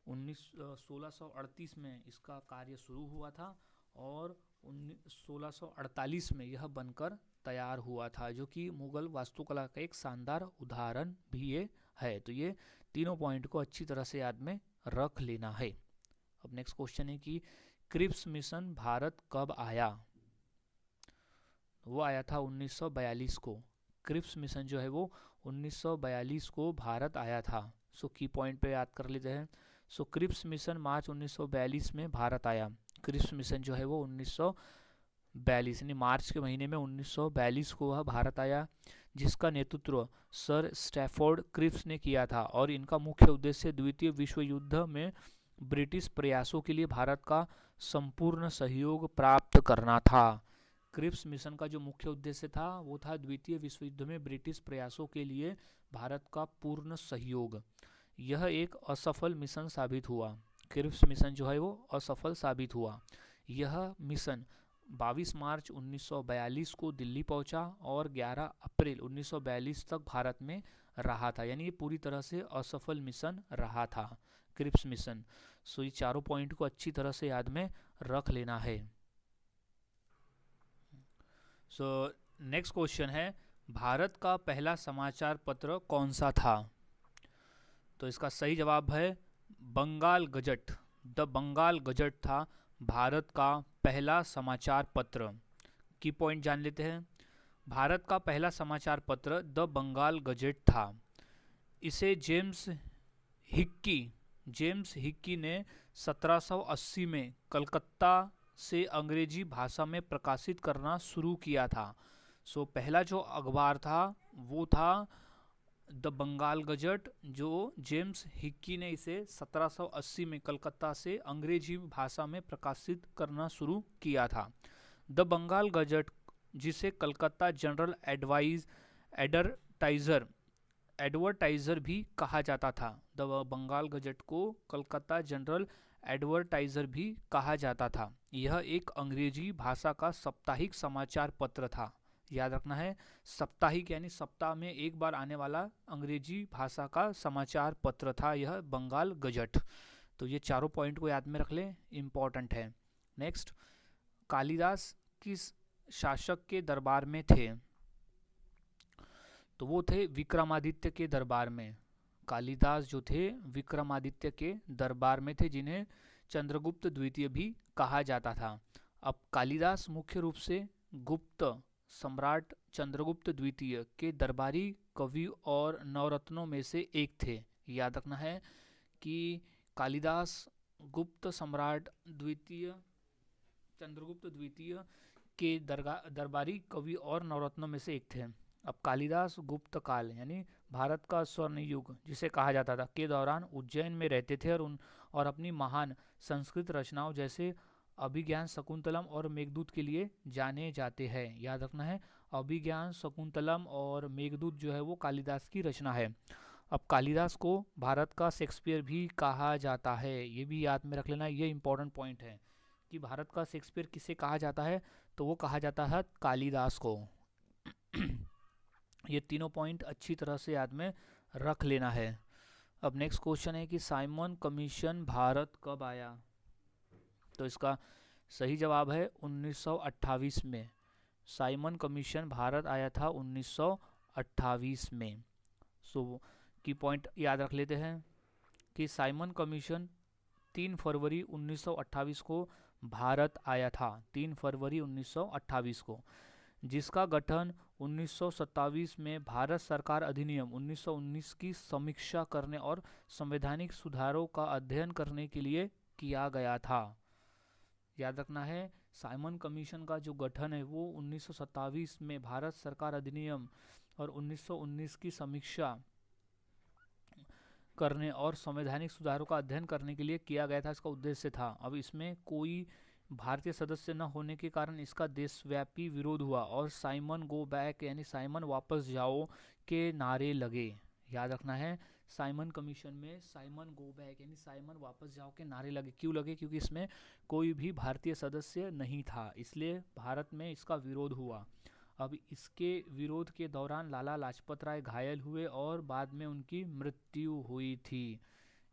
1638 में इसका कार्य शुरू हुआ था और 1648 में यह बनकर तैयार हुआ था, जो कि मुगल वास्तुकला का एक शानदार उदाहरण भी ये है। तो ये तीनों पॉइंट को अच्छी तरह से याद में रख लेना है। अब नेक्स्ट क्वेश्चन है कि क्रिप्स मिशन भारत कब आया? वो आया था 1942 को। क्रिप्स मिशन जो है वो 1942 को भारत आया था। सो की पॉइंट पे याद कर लेते हैं। सो क्रिप्स मिशन मार्च 1942 में भारत आया। क्रिप्स मिशन जो है वो 1942 यानी मार्च के महीने में 1942 को वह भारत आया, जिसका नेतृत्व सर स्टैफोर्ड क्रिप्स ने किया था और इनका मुख्य उद्देश्य द्वितीय विश्व युद्ध में ब्रिटिश प्रयासों के लिए भारत का संपूर्ण सहयोग प्राप्त करना था। क्रिप्स मिशन का जो मुख्य उद्देश्य था वो था द्वितीय विश्व युद्ध में ब्रिटिश प्रयासों के लिए भारत का पूर्ण सहयोग। यह एक असफल मिशन साबित हुआ। क्रिप्स मिशन जो है वो असफल साबित हुआ। यह मिशन 22 मार्च 1942 को दिल्ली पहुंचा और 11 अप्रैल 1942 तक भारत में रहा था, यानी ये पूरी तरह से असफल मिशन रहा था क्रिप्स मिशन। सो ये चारों पॉइंट को अच्छी तरह से याद में रख लेना है। सो नेक्स्ट क्वेश्चन है, भारत का पहला समाचार पत्र कौन सा था? तो इसका सही जवाब है Bengal Gazette. The Bengal Gazette था भारत का पहला समाचार पत्र। की पॉइंट जान लेते हैं। भारत का पहला समाचार पत्र द बंगाल गजट था। इसे जेम्स हिक्की ने 1780 में कलकत्ता से अंग्रेजी भाषा में प्रकाशित करना शुरू किया था। सो पहला जो अखबार था वो था द बंगाल गजट, जो जेम्स हिक्की ने इसे 1780 में कलकत्ता से अंग्रेजी भाषा में प्रकाशित करना शुरू किया था। द बंगाल गजट, जिसे कलकत्ता जनरल एडवर्टाइजर भी कहा जाता था। द बंगाल गजट को कलकत्ता जनरल एडवर्टाइजर भी कहा जाता था। यह एक अंग्रेजी भाषा का साप्ताहिक समाचार पत्र था। याद रखना है, साप्ताहिक यानी सप्ताह में एक बार आने वाला अंग्रेजी भाषा का समाचार पत्र था यह बंगाल गजट। तो ये चारों पॉइंट को याद में रख लें, इम्पॉर्टेंट है। नेक्स्ट, कालिदास किस शासक के दरबार में थे? तो वो थे विक्रमादित्य के दरबार में। कालिदास जो थे विक्रमादित्य के दरबार में थे, जिन्हें चंद्रगुप्त द्वितीय भी कहा जाता था। अब कालिदास मुख्य रूप से गुप्त सम्राट चंद्रगुप्त द्वितीय के दरबारी कवि और नवरत्नों में से एक थे। याद रखना है कि कालिदास गुप्त सम्राट चंद्रगुप्त द्वितीय के दरबारी कवि और नवरत्नों में से एक थे। अब कालिदास गुप्त काल यानी भारत का स्वर्ण युग जिसे कहा जाता था के दौरान उज्जैन में रहते थे और अपनी महान संस्कृत रचनाओं जैसे अभिज्ञान शकुंतलम और मेघदूत के लिए जाने जाते हैं। याद रखना है, अभिज्ञान शकुंतलम और मेघदूत जो है वो कालिदास की रचना है। अब कालिदास को भारत का शेक्सपियर भी कहा जाता है, ये भी याद में रख लेना। ये इंपॉर्टेंट पॉइंट है कि भारत का शेक्सपियर किसे कहा जाता है, तो वो कहा जाता है कालिदास को। ये तीनों पॉइंट अच्छी तरह से याद में रख लेना है। अब नेक्स्ट क्वेश्चन है कि साइमन कमीशन भारत कब आया? तो इसका सही जवाब है 1928 में। साइमन कमीशन भारत आया था 1928 में। सो की पॉइंट याद रख लेते हैं कि साइमन कमीशन 3 फरवरी 1928 को भारत आया था। 3 फरवरी 1928 को, जिसका गठन 1927 में भारत सरकार अधिनियम 1919 की समीक्षा करने और संवैधानिक सुधारों का अध्ययन करने के लिए किया गया था। याद रखना है, साइमन कमीशन का जो गठन है वो 1927 में भारत सरकार अधिनियम और 1919 की समीक्षा करने और संवैधानिक सुधारों का अध्ययन करने के लिए किया गया था। इसका उद्देश्य था। अब इसमें कोई भारतीय सदस्य न होने के कारण इसका देशव्यापी विरोध हुआ और साइमन गो बैक यानी साइमन वापस जाओ के नारे लगे। याद रखना है, साइमन कमीशन में साइमन गो बैक यानी साइमन वापस जाओ के नारे लगे। क्यों लगे? क्योंकि इसमें कोई भी भारतीय सदस्य नहीं था, इसलिए भारत में इसका विरोध हुआ। अब इसके विरोध के दौरान लाला लाजपत राय घायल हुए और बाद में उनकी मृत्यु हुई थी।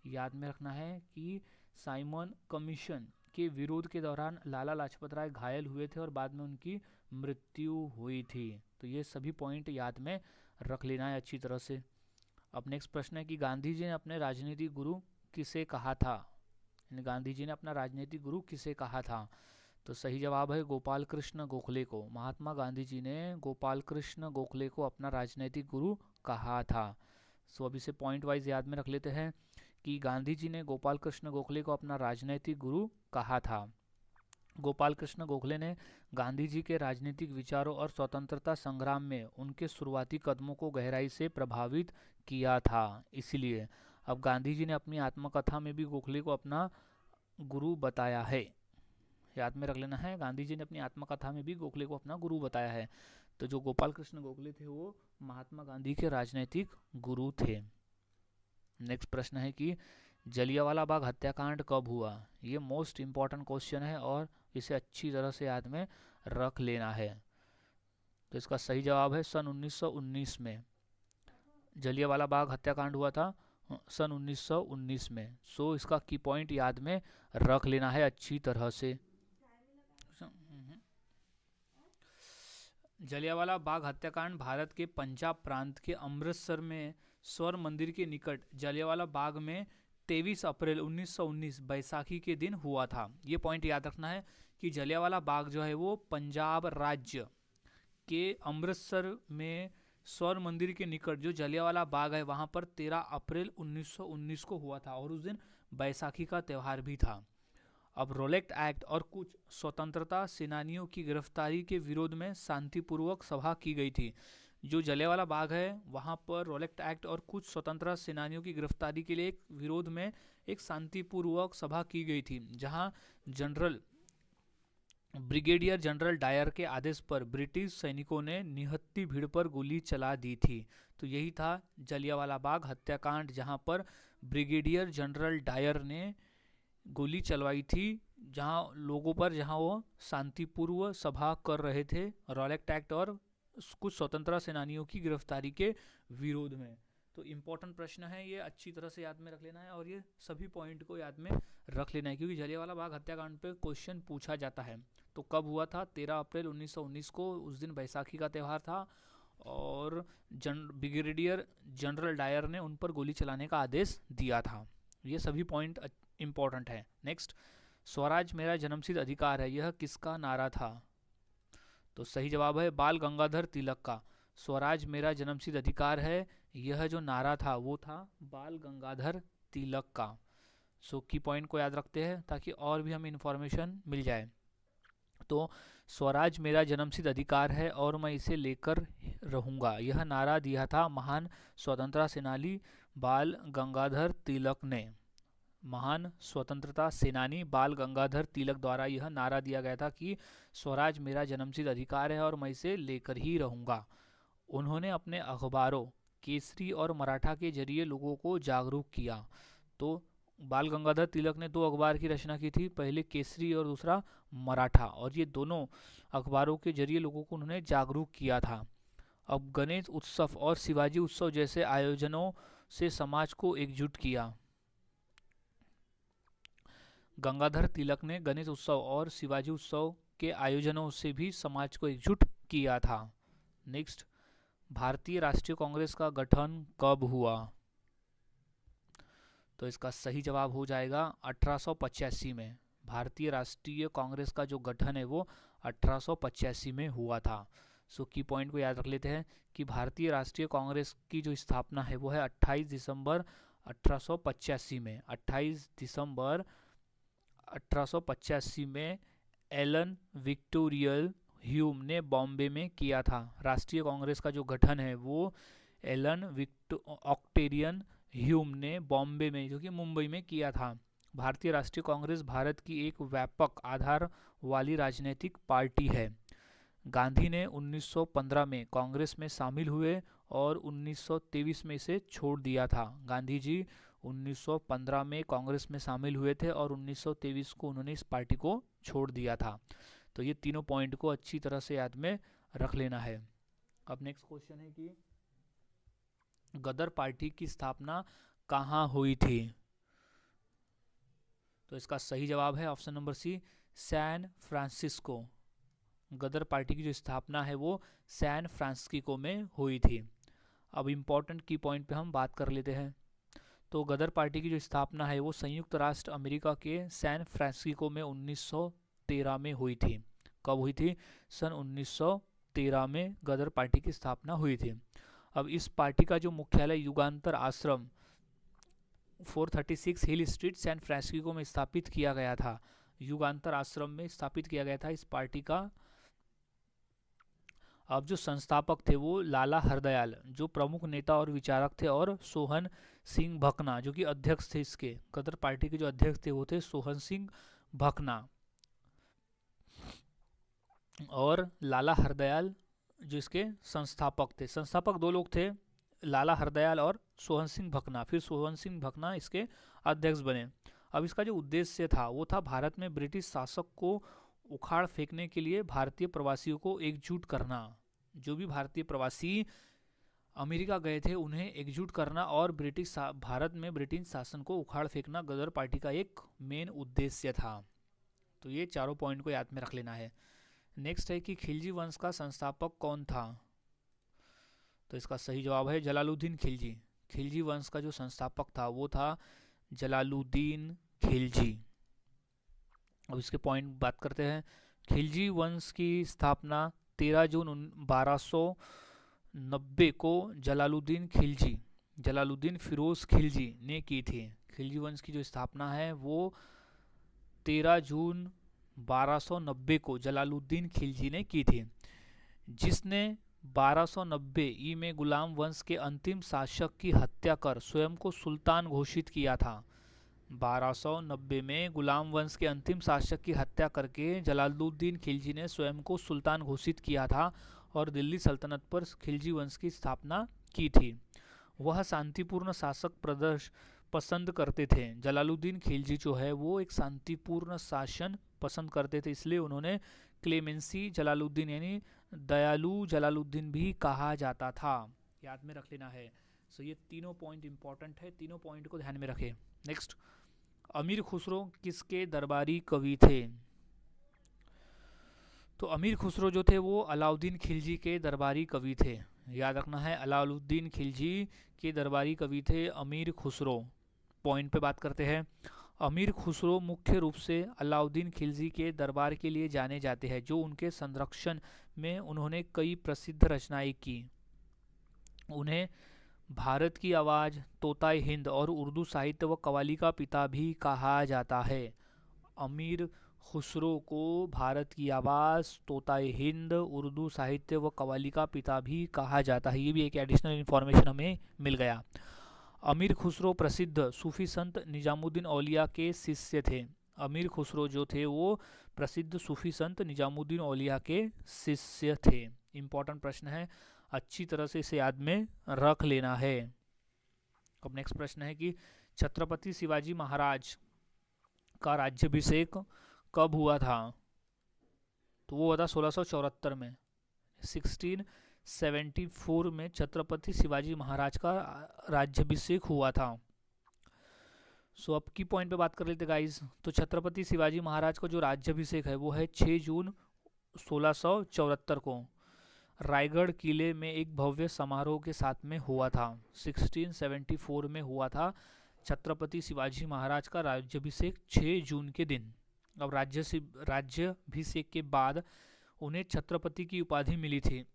याद में रखना है कि साइमन कमीशन के विरोध के दौरान लाला लाजपत राय घायल हुए थे और बाद में उनकी मृत्यु हुई थी। तो ये सभी पॉइंट याद में रख लेना है अच्छी तरह से। अब नेक्स्ट प्रश्न है कि गांधी जी ने अपने राजनीतिक गुरु किसे कहा था? गांधी जी ने अपना राजनीतिक गुरु किसे कहा था? तो सही जवाब है गोपाल कृष्ण गोखले को। महात्मा गांधी जी ने गोपाल कृष्ण गोखले को अपना राजनीतिक गुरु कहा था। सो अभी से पॉइंट वाइज याद में रख लेते हैं कि गांधी जी ने गोपाल कृष्ण गोखले को अपना राजनीतिक गुरु कहा था। गोपाल कृष्ण गोखले ने गांधी जी के राजनीतिक विचारों और स्वतंत्रता संग्राम में उनके शुरुआती कदमों को गहराई से प्रभावित किया था। इसलिए अब गांधी जी ने अपनी आत्मकथा में भी गोखले को अपना गुरु बताया है। याद में रख लेना है, गांधी जी ने अपनी आत्मकथा में भी गोखले को अपना गुरु बताया है। तो जो गोपाल कृष्ण गोखले थे वो महात्मा गांधी के राजनीतिक गुरु थे। नेक्स्ट प्रश्न है कि जलियांवाला बाग हत्याकांड कब हुआ? ये मोस्ट इम्पॉर्टेंट क्वेश्चन है और इसे अच्छी तरह से याद में रख लेना है। तो इसका सही जवाब है सन 1919 में जलियांवाला बाग हत्याकांड हुआ था, सन 1919 में। सो इसका की पॉइंट याद में रख लेना है अच्छी तरह से। जलियांवाला बाग हत्याकांड भारत के पंजाब प्रांत के अमृतसर में स्वर्ण मंदिर के निकट जलियांवाला बाग में 23 अप्रैल 1919 बैसाखी के दिन हुआ था। ये पॉइंट याद रखना है कि जलियांवाला बाग जो है वो पंजाब राज्य के अमृतसर में स्वर्ण मंदिर के निकट जो जलियांवाला बाग है वहाँ पर 13 अप्रैल 1919 को हुआ था और उस दिन बैसाखी का त्यौहार भी था। अब रोलेक्ट एक्ट और कुछ स्वतंत्रता सेनानियों की गिरफ्तारी के विरोध में शांतिपूर्वक सभा की गई थी। जो जलियांवाला बाग है वहाँ पर रोलेक्ट एक्ट और कुछ स्वतंत्रता सेनानियों की गिरफ्तारी के लिए एक विरोध में एक शांतिपूर्वक सभा की गई थी, जहाँ ब्रिगेडियर जनरल डायर के आदेश पर ब्रिटिश सैनिकों ने निहत्थी भीड़ पर गोली चला दी थी। तो यही था जलियांवाला बाग हत्याकांड, जहाँ पर ब्रिगेडियर जनरल डायर ने गोली चलवाई थी जहाँ लोगों पर, जहाँ वो शांतिपूर्व सभा कर रहे थे रोलेक्ट एक्ट और कुछ स्वतंत्रता सेनानियों की गिरफ्तारी के विरोध में। तो इम्पोर्टेंट प्रश्न है, ये अच्छी तरह से याद में रख लेना है और ये सभी पॉइंट को याद में रख लेना है क्योंकि जलियांवाला बाग हत्याकांड पे क्वेश्चन पूछा जाता है। तो कब हुआ था? 13 अप्रैल 1919 को, उस दिन बैसाखी का त्यौहार था और ब्रिगेडियर जनरल डायर ने उन पर गोली चलाने का आदेश दिया था। ये सभी पॉइंट इम्पोर्टेंट है। नेक्स्ट, स्वराज मेरा जन्मसिद्ध अधिकार है, यह किसका नारा था? तो सही जवाब है बाल गंगाधर तिलक का। स्वराज मेरा जन्मसिद्ध अधिकार है, यह जो नारा था वो था बाल गंगाधर तिलक का। सो की पॉइंट को याद रखते हैं ताकि और भी हमें इंफॉर्मेशन मिल जाए। तो स्वराज मेरा जन्मसिद्ध अधिकार है और मैं इसे लेकर रहूँगा, यह नारा दिया था महान स्वतंत्रता सेनानी बाल गंगाधर तिलक ने। महान स्वतंत्रता सेनानी बाल गंगाधर तिलक द्वारा यह नारा दिया गया था कि स्वराज मेरा जन्मसिद्ध अधिकार है और मैं इसे लेकर ही रहूँगा। उन्होंने अपने अखबारों केसरी और मराठा के जरिए लोगों को जागरूक किया। तो बाल गंगाधर तिलक ने 2 अखबार की रचना की थी, पहले केसरी और दूसरा मराठा, और ये दोनों अखबारों के जरिए लोगों को उन्होंने जागरूक किया था। अब गणेश उत्सव और शिवाजी उत्सव जैसे आयोजनों से समाज को एकजुट किया। गंगाधर तिलक ने गणेश उत्सव और शिवाजी उत्सव के आयोजनों से भी समाज को एकजुट किया था। नेक्स्ट, भारतीय राष्ट्रीय कांग्रेस का गठन कब हुआ? तो इसका सही जवाब हो जाएगा 1885 में। भारतीय राष्ट्रीय कांग्रेस का जो गठन है वो 1885 में हुआ था। सो की पॉइंट को याद रख लेते हैं कि भारतीय राष्ट्रीय कांग्रेस की जो स्थापना है वो है 28 दिसंबर 1885 में। 28 दिसंबर 1885 में एलन विक्टोरियल ह्यूम ने बॉम्बे में किया था। राष्ट्रीय कांग्रेस का जो गठन है वो एलन ऑक्टेरियन ह्यूम ने बॉम्बे में, जो कि मुंबई में, किया था। भारतीय राष्ट्रीय कांग्रेस भारत की एक व्यापक आधार वाली राजनीतिक पार्टी है। गांधी ने 1915 में कांग्रेस में शामिल हुए और 1923 में इसे छोड़ दिया था। गांधी जी 1915 में कांग्रेस में शामिल हुए थे और 1923 को उन्होंने इस पार्टी को छोड़ दिया था। तो ये तीनों पॉइंट को अच्छी तरह से याद में रख लेना है। अब नेक्स्ट क्वेश्चन है कि गदर पार्टी की स्थापना कहाँ हुई थी? तो इसका सही जवाब है option number C, San Francisco. Ghadar party की जो स्थापना है वो सैन फ्रांसिस्को में हुई थी। अब इम्पोर्टेंट की पॉइंट पे हम बात कर लेते हैं। तो गदर पार्टी की जो स्थापना है वो संयुक्त राष्ट्र अमेरिका के सैन फ्रांसिस्को में 1913 में हुई थी। कब हुई थी? सन 1913 में गदर पार्टी की स्थापना हुई थी। अब इस पार्टी का जो मुख्यालय युगांतर आश्रम 436 हिल स्ट्रीट सैन फ्रांसिस्को में स्थापित किया गया था। युगांतर आश्रम में स्थापित किया गया था इस पार्टी का। अब जो संस्थापक थे वो लाला हरदयाल जो प्रमुख नेता और विचारक थे, और सोहन सिंह भकना जो कि अध्यक्ष थे। इसके गदर पार्टी के जो अध्यक्ष थे वो थे सोहन सिंह भकना, और लाला हरदयाल जो इसके संस्थापक थे। संस्थापक दो लोग थे, लाला हरदयाल और सोहन सिंह भकना। फिर सोहन सिंह भकना इसके अध्यक्ष बने। अब इसका जो उद्देश्य था वो था भारत में ब्रिटिश शासक को उखाड़ फेंकने के लिए भारतीय प्रवासियों को एकजुट करना। जो भी भारतीय प्रवासी अमेरिका गए थे उन्हें एकजुट करना और भारत में ब्रिटिश शासन को उखाड़ फेंकना गदर पार्टी का एक मेन उद्देश्य था। तो ये चारों पॉइंट को याद में रख लेना है। नेक्स्ट है कि खिलजी वंश का संस्थापक कौन था? तो इसका सही जवाब है जलालुद्दीन खिलजी। खिलजी वंश का जो संस्थापक था वो था जलालुद्दीन खिलजी। अब इसके पॉइंट बात करते हैं। खिलजी वंश की स्थापना 13 जून 1290 को जलालुद्दीन फिरोज खिलजी ने की थी। खिलजी वंश की जो स्थापना है वो 13 जून 1290 को जलालुद्दीन खिलजी ने की थी, जिसने 1290 ई में गुलाम वंश के अंतिम शासक की हत्या कर स्वयं को सुल्तान घोषित किया था। 1290 में गुलाम वंश के अंतिम शासक की हत्या करके जलालुद्दीन खिलजी ने स्वयं को सुल्तान घोषित किया था और दिल्ली सल्तनत पर खिलजी वंश की स्थापना की थी। वह शांतिपूर्ण शासक पसंद करते थे। जलालुद्दीन खिलजी जो है वो एक शांतिपूर्ण शासन पसंद करते थे, इसलिए उन्होंने क्लेमेंसी जलालुद्दीन यानी दयालु जलालुद्दीन भी कहा जाता था। याद में रख लेना है। सो ये तीनों पॉइंट इंपॉर्टेंट है, तीनों पॉइंट को ध्यान में रखें। नेक्स्ट, अमीर खुसरो किसके दरबारी कवि थे? तो अमीर खुसरो जो थे वो अलाउद्दीन खिलजी के दरबारी कवि थे। याद रखना है, अलाउद्दीन खिलजी के दरबारी कवि थे अमीर खुसरो। पॉइंट पे बात करते हैं। अमीर खुसरो मुख्य रूप से अलाउद्दीन खिलजी के दरबार के लिए जाने जाते हैं, जो उनके संरक्षण में उन्होंने कई प्रसिद्ध रचनाएं की। उन्हें भारत की आवाज़, तोताए हिंद और उर्दू साहित्य व कव्वाली का पिता भी कहा जाता है। अमीर खुसरो को भारत की आवाज़, तोताए हिंद, उर्दू साहित्य व कव्वाली का पिता भी कहा जाता है। ये भी एक एडिशनल इन्फॉर्मेशन हमें मिल गया। अमीर खुसरो प्रसिद्ध सूफी संत निजामुद्दीन औलिया के शिष्य थे। अमीर खुसरो जो थे वो प्रसिद्ध सूफी संत निजामुद्दीन औलिया के शिष्य थे। इंपॉर्टेंट प्रश्न है, अच्छी तरह से इसे याद में रख लेना है। अब नेक्स्ट प्रश्न है कि छत्रपति शिवाजी महाराज का राज्याभिषेक कब हुआ था? तो वो हुआ था 1674 में। 1674 में छत्रपति शिवाजी महाराज का राज्याभिषेक हुआ था। सो अब की पॉइंट पे बात कर लेते गाइज। तो छत्रपति शिवाजी महाराज का जो राज्याभिषेक है वो है 6 जून 1674 को रायगढ़ किले में एक भव्य समारोह के साथ में हुआ था। 1674 में हुआ था छत्रपति शिवाजी महाराज का राज्याभिषेक 6 जून के दिन। अब राज्याभिषेक के बाद उन्हें छत्रपति की उपाधि मिली थी।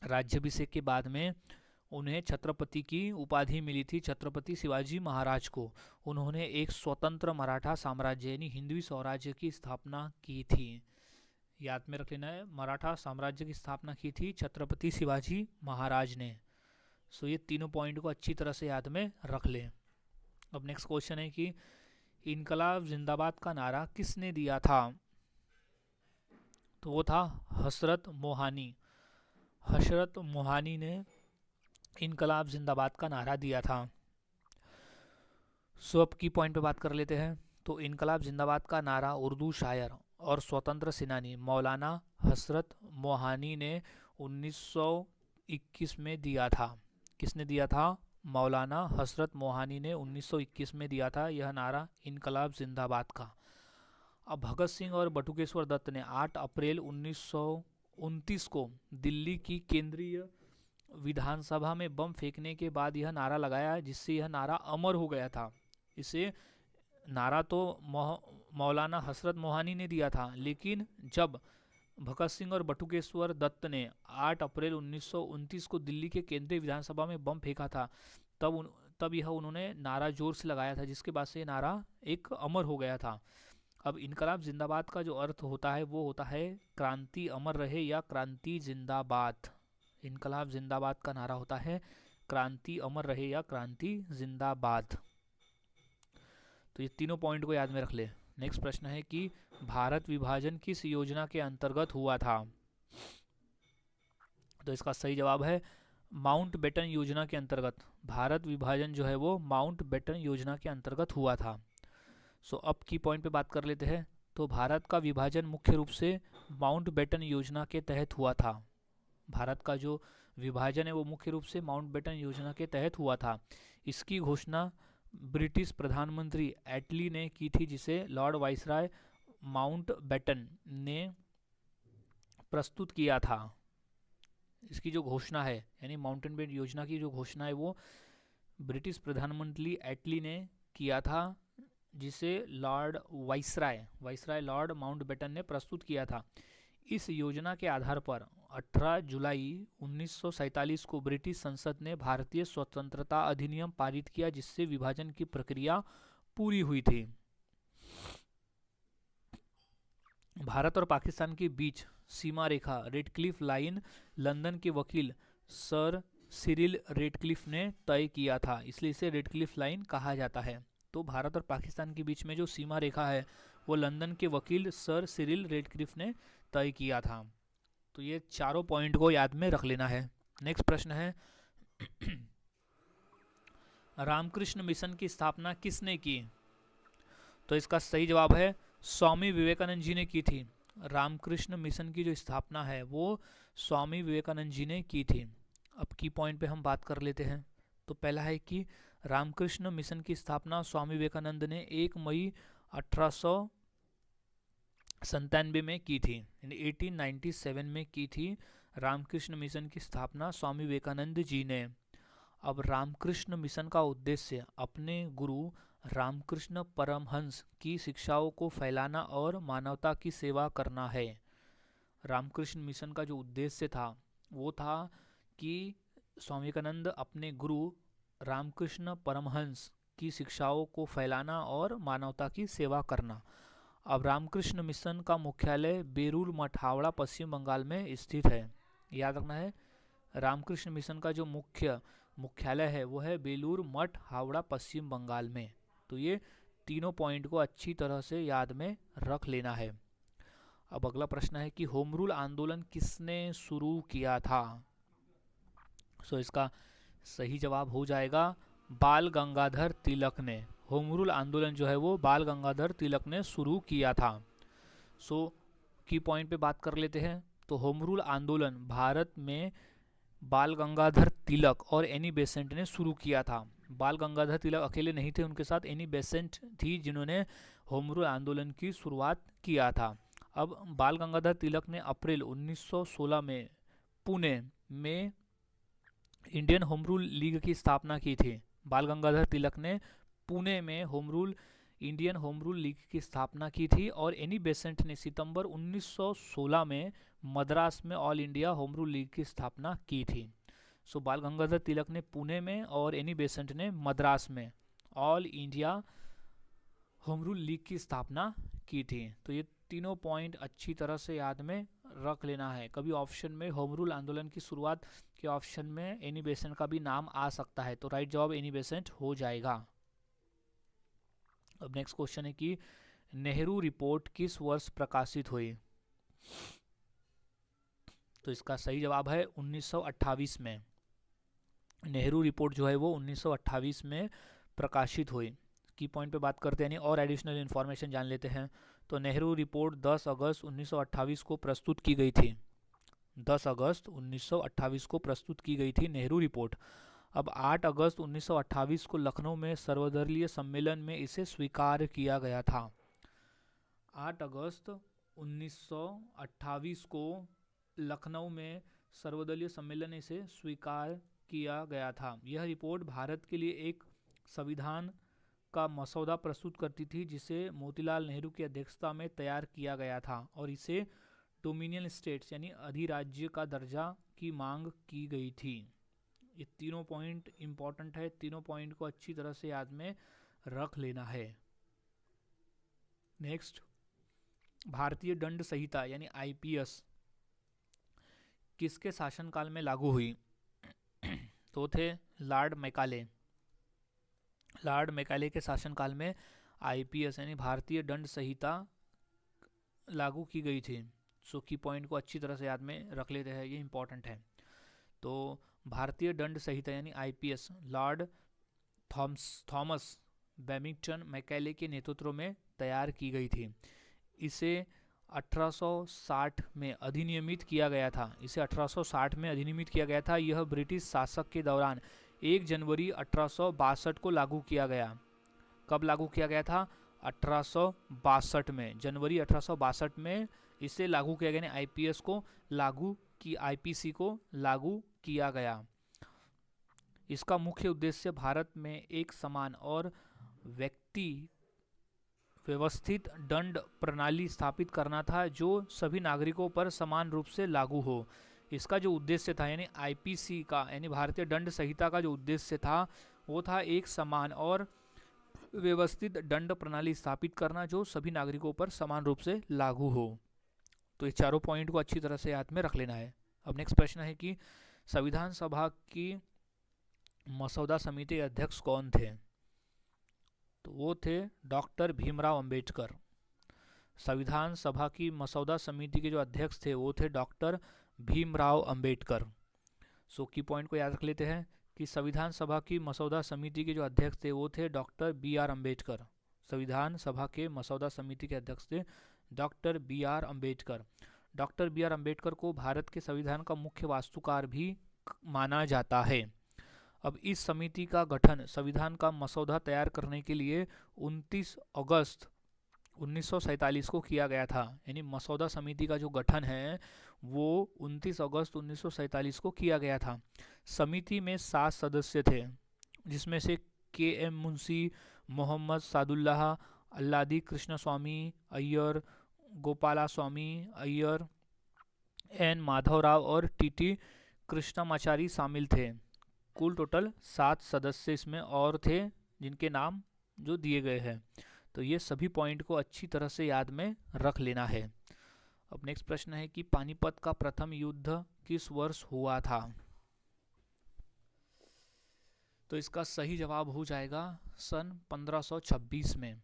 राज्याभिषेक के बाद में उन्हें छत्रपति की उपाधि मिली थी छत्रपति शिवाजी महाराज को। उन्होंने एक स्वतंत्र मराठा साम्राज्य यानी हिंदवी स्वराज्य की स्थापना की थी। याद में रख लेना है, मराठा साम्राज्य की स्थापना की थी छत्रपति शिवाजी महाराज ने। सो ये तीनों पॉइंट को अच्छी तरह से याद में रख लें। अब नेक्स्ट क्वेश्चन है कि इनकलाब जिंदाबाद का नारा किसने दिया था? तो वो था हसरत मोहानी। हसरत मोहानी ने इनकलाब जिंदाबाद का नारा दिया था। सो अब की पॉइंट पे बात कर लेते हैं। तो इनकलाब जिंदाबाद का नारा उर्दू शायर और स्वतंत्र सेनानी मौलाना हसरत मोहानी ने 1921 में दिया था। किसने दिया था? मौलाना हसरत मोहानी ने 1921 में दिया था यह नारा इनकलाब जिंदाबाद का। अब भगत सिंह और बटुकेश्वर दत्त ने 8 अप्रैल 1929 को दिल्ली की केंद्रीय विधानसभा में बम फेंकने के बाद यह नारा लगाया, जिससे यह नारा अमर हो गया था। इसे नारा तो मौलाना हसरत मोहानी ने दिया था, लेकिन जब भगत सिंह और बटुकेश्वर दत्त ने 8 अप्रैल 1929 को दिल्ली के केंद्रीय विधानसभा में बम फेंका था, तब यह उन्होंने नारा जोर से लगाया था, जिसके बाद से नारा एक अमर हो गया था। अब इनकलाब जिंदाबाद का जो अर्थ होता है वो होता है क्रांति अमर रहे या क्रांति जिंदाबाद। इनकलाब जिंदाबाद का नारा होता है क्रांति अमर रहे या क्रांति जिंदाबाद। तो ये तीनों पॉइंट को याद में रख ले। नेक्स्ट प्रश्न है कि भारत विभाजन किस योजना के अंतर्गत हुआ था? तो इसका सही जवाब है माउंटबेटन योजना के अंतर्गत। भारत विभाजन जो है वो माउंटबेटन योजना के अंतर्गत हुआ था। सो अब की पॉइंट पे बात कर लेते हैं। तो भारत का विभाजन मुख्य रूप से माउंटबेटन योजना के तहत हुआ था। भारत का जो विभाजन है वो मुख्य रूप से माउंटबेटन योजना के तहत हुआ था। इसकी घोषणा ब्रिटिश प्रधानमंत्री एटली ने की थी, जिसे लॉर्ड वाइसराय माउंटबेटन ने प्रस्तुत किया था। इसकी जो घोषणा है यानी माउंटेनबेटन योजना की जो घोषणा है वो ब्रिटिश प्रधानमंत्री एटली ने किया था, जिसे लॉर्ड वाइसराय लॉर्ड माउंटबेटन ने प्रस्तुत किया था। इस योजना के आधार पर 18 जुलाई 1947 को ब्रिटिश संसद ने भारतीय स्वतंत्रता अधिनियम पारित किया, जिससे विभाजन की प्रक्रिया पूरी हुई थी। भारत और पाकिस्तान के बीच सीमा रेखा रेडक्लिफ लाइन लंदन के वकील सर सिरिल रेडक्लिफ ने तय किया था, इसलिए इसे रेडक्लिफ लाइन कहा जाता है। तो भारत और पाकिस्तान के बीच में जो सीमा रेखा है वो लंदन के वकील सर सिरिल रेडक्लिफ ने तय किया था। तो ये चारों पॉइंट को याद में रख लेना है। नेक्स्ट प्रश्न है रामकृष्ण मिशन की स्थापना किसने की? तो इसका सही जवाब है स्वामी विवेकानंद जी ने की थी। रामकृष्ण मिशन की जो स्थापना है वो स्वामी विवेकानंद जी ने की थी। अब की पॉइंट पे हम बात कर लेते हैं। तो पहला है कि रामकृष्ण मिशन की स्थापना स्वामी विवेकानंद ने 1 मई 1897 में की थी, यानी 1897 में की थी रामकृष्ण मिशन की स्थापना स्वामी विवेकानंद जी ने। अब रामकृष्ण मिशन का उद्देश्य अपने गुरु रामकृष्ण परमहंस की शिक्षाओं को फैलाना और मानवता की सेवा करना है। रामकृष्ण मिशन का जो उद्देश्य था वो था कि स्वामी विवेकानंद अपने गुरु रामकृष्ण परमहंस की शिक्षाओं को फैलाना और मानवता की सेवा करना। अब रामकृष्ण मिशन का मुख्यालय बेलूर मठ हावड़ा पश्चिम बंगाल में स्थित है। याद रखना है रामकृष्ण मिशन का जो मुख्यालय है वो है बेलूर मठ हावड़ा पश्चिम बंगाल में। तो ये तीनों पॉइंट को अच्छी तरह से याद में रख लेना है। अब अगला प्रश्न है कि होम रूल आंदोलन किसने शुरू किया था? सो इसका सही जवाब हो जाएगा बाल गंगाधर तिलक ने। होम रूल आंदोलन जो है वो बाल गंगाधर तिलक ने शुरू किया था। सो की पॉइंट पे बात कर लेते हैं। तो होम रूल आंदोलन भारत में बाल गंगाधर तिलक और एनी बेसेंट ने शुरू किया था। बाल गंगाधर तिलक अकेले नहीं थे, उनके साथ एनी बेसेंट थी जिन्होंने होम रूल आंदोलन की शुरुआत किया था। अब बाल गंगाधर तिलक ने अप्रैल 1916 में पुणे में इंडियन होम रूल लीग की स्थापना की थी। बाल गंगाधर तिलक ने पुणे में इंडियन होम रूल लीग की स्थापना की थी और एनी बेसेंट ने सितंबर 1916 में मद्रास में all India home rule league की स्थापना की थी। सो बाल गंगाधर तिलक ने पुणे में और एनी बेसेंट ने मद्रास में all India home rule league की स्थापना की थी। तो ये तीनों पॉइंट अच्छी तरह से याद में रख लेना है। कभी ऑप्शन में होम रूल आंदोलन की शुरुआत के ऑप्शन में एनी बेसेंट का भी नाम आ सकता है, तो राइट जवाब एनी बेसेंट हो जाएगा। अब नेक्स्ट क्वेश्चन है कि नेहरू रिपोर्ट किस वर्ष प्रकाशित हुई? तो इसका सही जवाब है 1928 में। नेहरू रिपोर्ट जो है वो 1928 में प्रकाशित हुई। की पॉइंट पे बात करते हैं यानी और एडिशनल इन्फॉर्मेशन जान लेते हैं। तो नेहरू रिपोर्ट 10 अगस्त 1928 को प्रस्तुत की गई थी। 10 अगस्त 1928 को प्रस्तुत की गई थी नेहरू रिपोर्ट। अब 8 अगस्त 1928 को लखनऊ में सर्वदलीय सम्मेलन में इसे स्वीकार किया गया था। 8 अगस्त 1928 को लखनऊ में सर्वदलीय सम्मेलन में इसे स्वीकार किया गया था। यह रिपोर्ट भारत के लिए एक संविधान का मसौदा प्रस्तुत करती थी, जिसे मोतीलाल नेहरू की अध्यक्षता में तैयार किया गया था और इसे डोमिनियन स्टेट्स यानी अधिराज्य का दर्जा की मांग की गई थी। ये तीनों पॉइंट इंपॉर्टेंट है, तीनों पॉइंट को अच्छी तरह से याद में रख लेना है। नेक्स्ट भारतीय दंड संहिता यानी आईपीएस किसके शासनकाल में लागू हुई? तो थे लॉर्ड मैकाले। लॉर्ड मैकाले के शासनकाल में आईपीएस यानी भारतीय दंड संहिता लागू की गई थी। सो की पॉइंट को अच्छी तरह से याद में रख लेते हैं, ये इंपॉर्टेंट है। तो भारतीय दंड संहिता यानी आईपीएस लॉर्ड थॉमस बैमिंगटन मैकाले के नेतृत्व में तैयार की गई थी। इसे 1860 में अधिनियमित किया गया था। इसे 1860 में अधिनियमित किया गया था। यह ब्रिटिश शासक के दौरान 1 जनवरी 1862 को लागू किया गया। कब लागू किया गया था? 1862 में, जनवरी 1862 में इसे लागू किया गया। आईपीएस को लागू की आईपीसी को लागू किया गया। इसका मुख्य उद्देश्य भारत में एक समान और व्यवस्थित दंड प्रणाली स्थापित करना था जो सभी नागरिकों पर समान रूप से लागू हो। इसका जो उद्देश्य था यानी आईपीसी का यानी भारतीय दंड संहिता का जो उद्देश्य था वो था एक समान और व्यवस्थित दंड प्रणाली स्थापित करना जो सभी नागरिकों पर समान रूप से लागू हो। तो ये चारों पॉइंट को अच्छी तरह से याद में रख लेना है। अब नेक्स्ट प्रश्न है कि संविधान सभा की मसौदा समिति अध्यक्ष कौन थे? तो वो थे डॉक्टर भीमराव अंबेडकर। संविधान सभा की मसौदा समिति के जो अध्यक्ष थे वो थे डॉक्टर भीमराव अंबेडकर। सो की पॉइंट को याद रख लेते हैं कि संविधान सभा की मसौदा समिति के जो अध्यक्ष थे वो थे डॉक्टर बी.आर. अम्बेडकर। संविधान सभा के मसौदा समिति के अध्यक्ष थे doctor B R. Ambedkar. Doctor B R. Ambedkar को भारत के संविधान का मुख्य वास्तुकार भी माना जाता है। अब इस समिति का गठन संविधान का मसौदा तैयार करने के लिए 29 अगस्त 1947 को किया गया था। यानी मसौदा समिति का जो गठन है वो 29 अगस्त 1947 को किया गया था। समिति में 7 सदस्य थे जिसमें से के.एम. मुंशी, मोहम्मद सादुल्लाह, अल्लादी कृष्ण स्वामी अय्यर, गोपाला स्वामी अय्यर, एन माधवराव और टी.टी. कृष्णमाचारी शामिल थे। कुल टोटल 7 सदस्य इसमें और थे जिनके नाम जो दिए गए हैं। तो ये सभी पॉइंट को अच्छी तरह से याद में रख लेना है। अब नेक्स्ट प्रश्न है कि पानीपत का प्रथम युद्ध किस वर्ष हुआ था? तो इसका सही जवाब हो जाएगा सन 1526 में।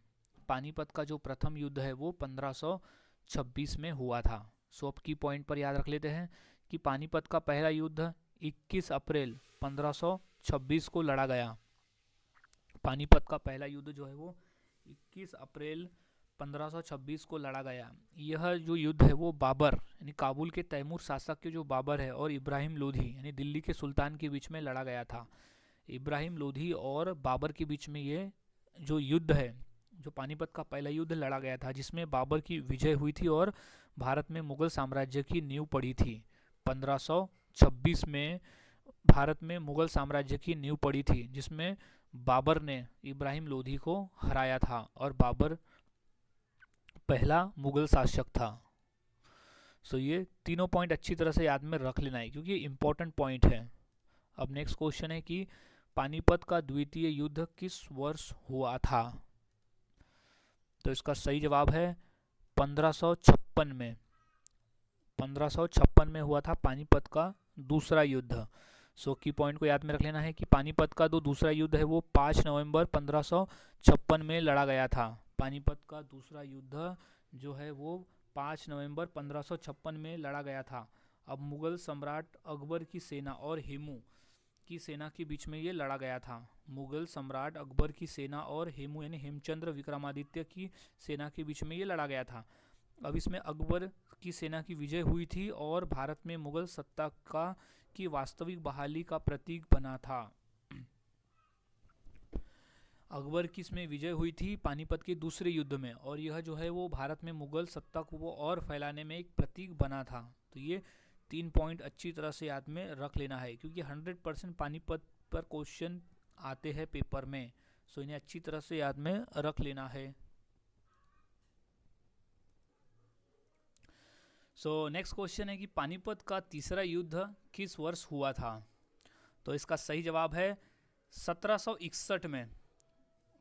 पानीपत का जो प्रथम युद्ध है वो 1526 में हुआ था। सो अब की पॉइंट पर याद रख लेते हैं कि पानीपत का पहला युद्ध 21 अप्रैल 1526 को लड़ा गया। पानीपत का पहला युद्ध जो है वो 21 अप्रैल 1526 को लड़ा गया। यह जो युद्ध है वो बाबर यानी काबुल के तैमूर शासक के जो बाबर है और इब्राहिम लोधी यानी दिल्ली के सुल्तान के बीच में लड़ा गया था। इब्राहिम लोधी और बाबर के बीच में ये जो युद्ध है, जो पानीपत का पहला युद्ध लड़ा गया था, जिसमें बाबर की विजय हुई थी और भारत में मुगल साम्राज्य की नींव पड़ी थी। 1526 में भारत में मुगल साम्राज्य की नींव पड़ी थी, जिसमें बाबर ने इब्राहिम लोधी को हराया था और बाबर पहला मुगल शासक था। सो ये तीनों पॉइंट अच्छी तरह से याद में रख लेना है क्योंकि इम्पोर्टेंट पॉइंट है। अब नेक्स्ट क्वेश्चन है कि पानीपत का द्वितीय युद्ध किस वर्ष हुआ था? तो इसका सही जवाब है 1556 में। 1556 में हुआ था पानीपत का दूसरा युद्ध। सो की पॉइंट को याद में रख लेना है कि पानीपत का जो दूसरा युद्ध है वो 5 नवंबर 1556 में लड़ा गया था। पानीपत का दूसरा युद्ध जो है वो 5 नवंबर 1556 में लड़ा गया था। अब मुगल सम्राट अकबर की सेना और हेमू की सेना के बीच में ये लड़ा गया था। मुगल सम्राट अकबर की सेना और हेमू यानी हेमचंद्र विक्रमादित्य की सेना के बीच में ये लड़ा गया था। अब इसमें अकबर की सेना की विजय हुई थी और भारत में मुगल सत्ता की वास्तविक बहाली का प्रतीक बना था। अकबर की इसमें विजय हुई थी पानीपत के दूसरे युद्ध में और यह जो है वो भारत में मुगल सत्ता को वो और फैलाने में एक प्रतीक बना था। तो ये 3 पॉइंट अच्छी तरह से याद में रख लेना है क्योंकि 100% पानीपत पर क्वेश्चन आते हैं पेपर में। सो इन्हें अच्छी तरह से याद में रख लेना है। सो नेक्स्ट क्वेश्चन है कि पानीपत का तीसरा युद्ध किस वर्ष हुआ था? तो इसका सही जवाब है 1761 में।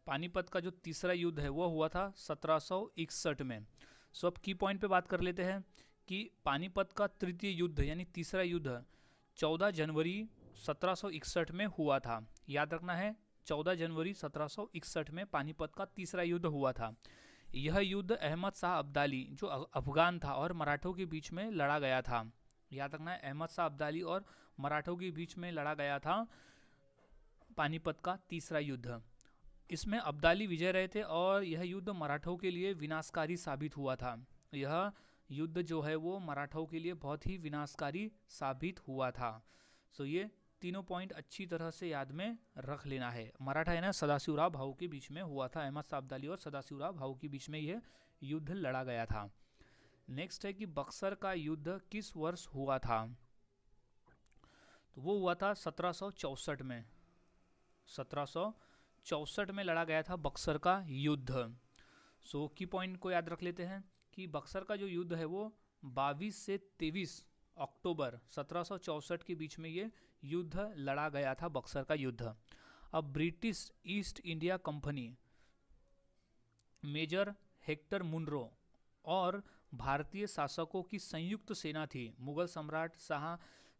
पानीपत का जो तीसरा युद्ध है वो हुआ था 1761 में। सो अब की पॉइंट पे बात कर लेते हैं कि पानीपत का तृतीय युद्ध यानी तीसरा युद्ध 14 जनवरी 1761 में हुआ था। याद रखना है, 14 जनवरी 1761 में पानीपत का तीसरा युद्ध हुआ था। यह युद्ध अहमद शाह अब्दाली जो अफगान था और मराठों के बीच में लड़ा गया था। याद रखना है, अहमद शाह अब्दाली और मराठों के बीच में लड़ा गया था पानीपत का तीसरा युद्ध। इसमें अब्दाली विजय रहे थे और यह युद्ध मराठों के लिए विनाशकारी साबित हुआ था। यह युद्ध जो है वो मराठों के लिए बहुत ही विनाशकारी साबित हुआ था। सो ये तीनों पॉइंट अच्छी तरह से याद में रख लेना है। मराठा है ना सदाशिवराव भाऊ के बीच में हुआ था, अहमद शाह अब्दाली और सदाशिवराव भाऊ के बीच में यह युद्ध लड़ा गया था। नेक्स्ट है कि बक्सर का युद्ध किस वर्ष हुआ था? तो वो हुआ था 1764 में। 1764 में लड़ा गया था बक्सर का युद्ध। सो की पॉइंट को याद रख लेते हैं कि बक्सर का जो युद्ध है वो 22 से 23 अक्टूबर 1764 के बीच में ये युद्ध लड़ा गया था, बक्सर का युद्ध। अब British East India company major Hector Munro और भारतीय शासकों की संयुक्त सेना थी। मुगल सम्राट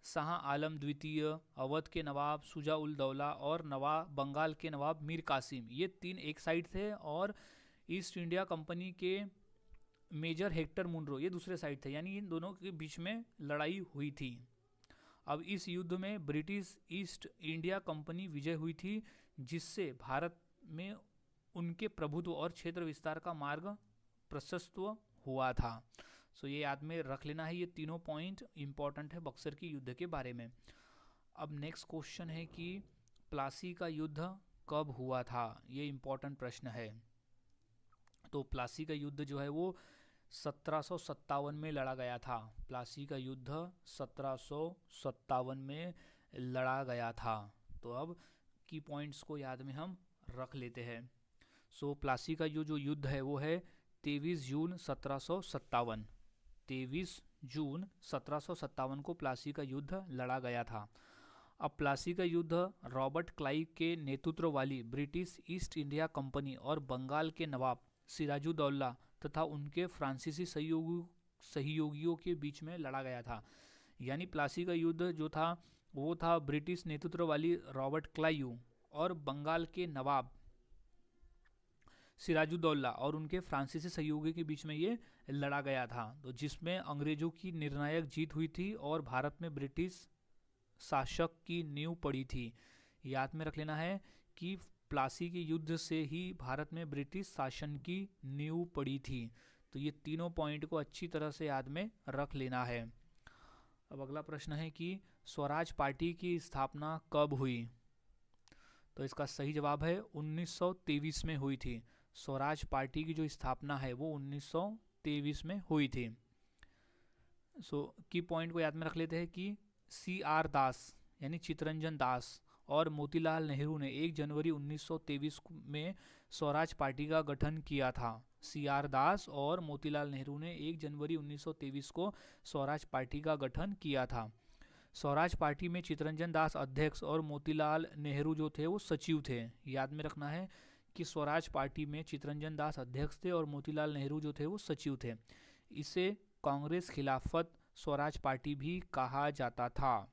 शाह आलम द्वितीय, अवध के नवाब शुजा उल दौला और नवाब बंगाल के नवाब मीर कासिम, ये तीन एक साइड थे और ईस्ट इंडिया कंपनी के मेजर हेक्टर मुनरो ये दूसरे साइड थे, यानी इन दोनों के बीच में लड़ाई हुई थी। अब इस युद्ध में ब्रिटिश ईस्ट इंडिया कंपनी विजय हुई थी, जिससे भारत में उनके प्रभुत्व और क्षेत्र विस्तार का मार्ग प्रशस्त हुआ था। सो ये याद में रख लेना है, ये तीनों पॉइंट इंपॉर्टेंट है बक्सर की युद्ध के बारे में। अब नेक्स्ट क्वेश्चन है कि प्लासी का युद्ध कब हुआ था? ये इंपॉर्टेंट प्रश्न है। तो प्लासी का युद्ध जो है वो 1757 में लड़ा गया था। प्लासी का युद्ध 1757 में लड़ा गया था। तो अब की पॉइंट्स को याद में हम रख लेते हैं। सो प्लासी का जो युद्ध है वो है 23 जून 1757। 23 जून 1757 को प्लासी का युद्ध लड़ा गया था। अब प्लासी का युद्ध रॉबर्ट क्लाइव के नेतृत्व वाली ब्रिटिश ईस्ट इंडिया कंपनी और बंगाल के नवाब सिराजुद्दौला तथा उनके फ्रांसीसी सहयोगियों के बीच में लड़ा गया था। यानी प्लासी का युद्ध जो था वो था ब्रिटिश नेतृत्व वाली रॉबर्ट क्लाइव और बंगाल के नवाब सिराजुद्दौला और उनके फ्रांसीसी सहयोगी के बीच में ये लड़ा गया था, तो जिसमें अंग्रेजों की निर्णायक जीत हुई थी और भारत में ब्रिटिश शासक की नींव पड़ी थी। याद में रख लेना है कि प्लासी के युद्ध से ही भारत में ब्रिटिश शासन की नींव पड़ी थी। तो ये तीनों पॉइंट को अच्छी तरह से याद में रख लेना है। अब अगला प्रश्न है कि स्वराज पार्टी की स्थापना कब हुई? तो इसका सही जवाब है 1923 में हुई थी। स्वराज पार्टी की जो स्थापना है वो 1923 में हुई थी। की पॉइंट को याद में रख लेते हैं कि CR दास यानी चित्तरंजन दास और मोतीलाल नेहरू ने 1 जनवरी 1923 में स्वराज पार्टी का गठन किया था। CR दास और मोतीलाल नेहरू ने 1 जनवरी 1923 को स्वराज पार्टी का गठन किया था। स्वराज पार्टी में चित्तरंजन दास अध्यक्ष और मोतीलाल नेहरू जो थे वो सचिव थे। याद में रखना है कि स्वराज पार्टी में चित्तरंजन दास अध्यक्ष थे और मोतीलाल नेहरू जो थे वो सचिव थे। इसे कांग्रेस खिलाफत स्वराज पार्टी भी कहा जाता था।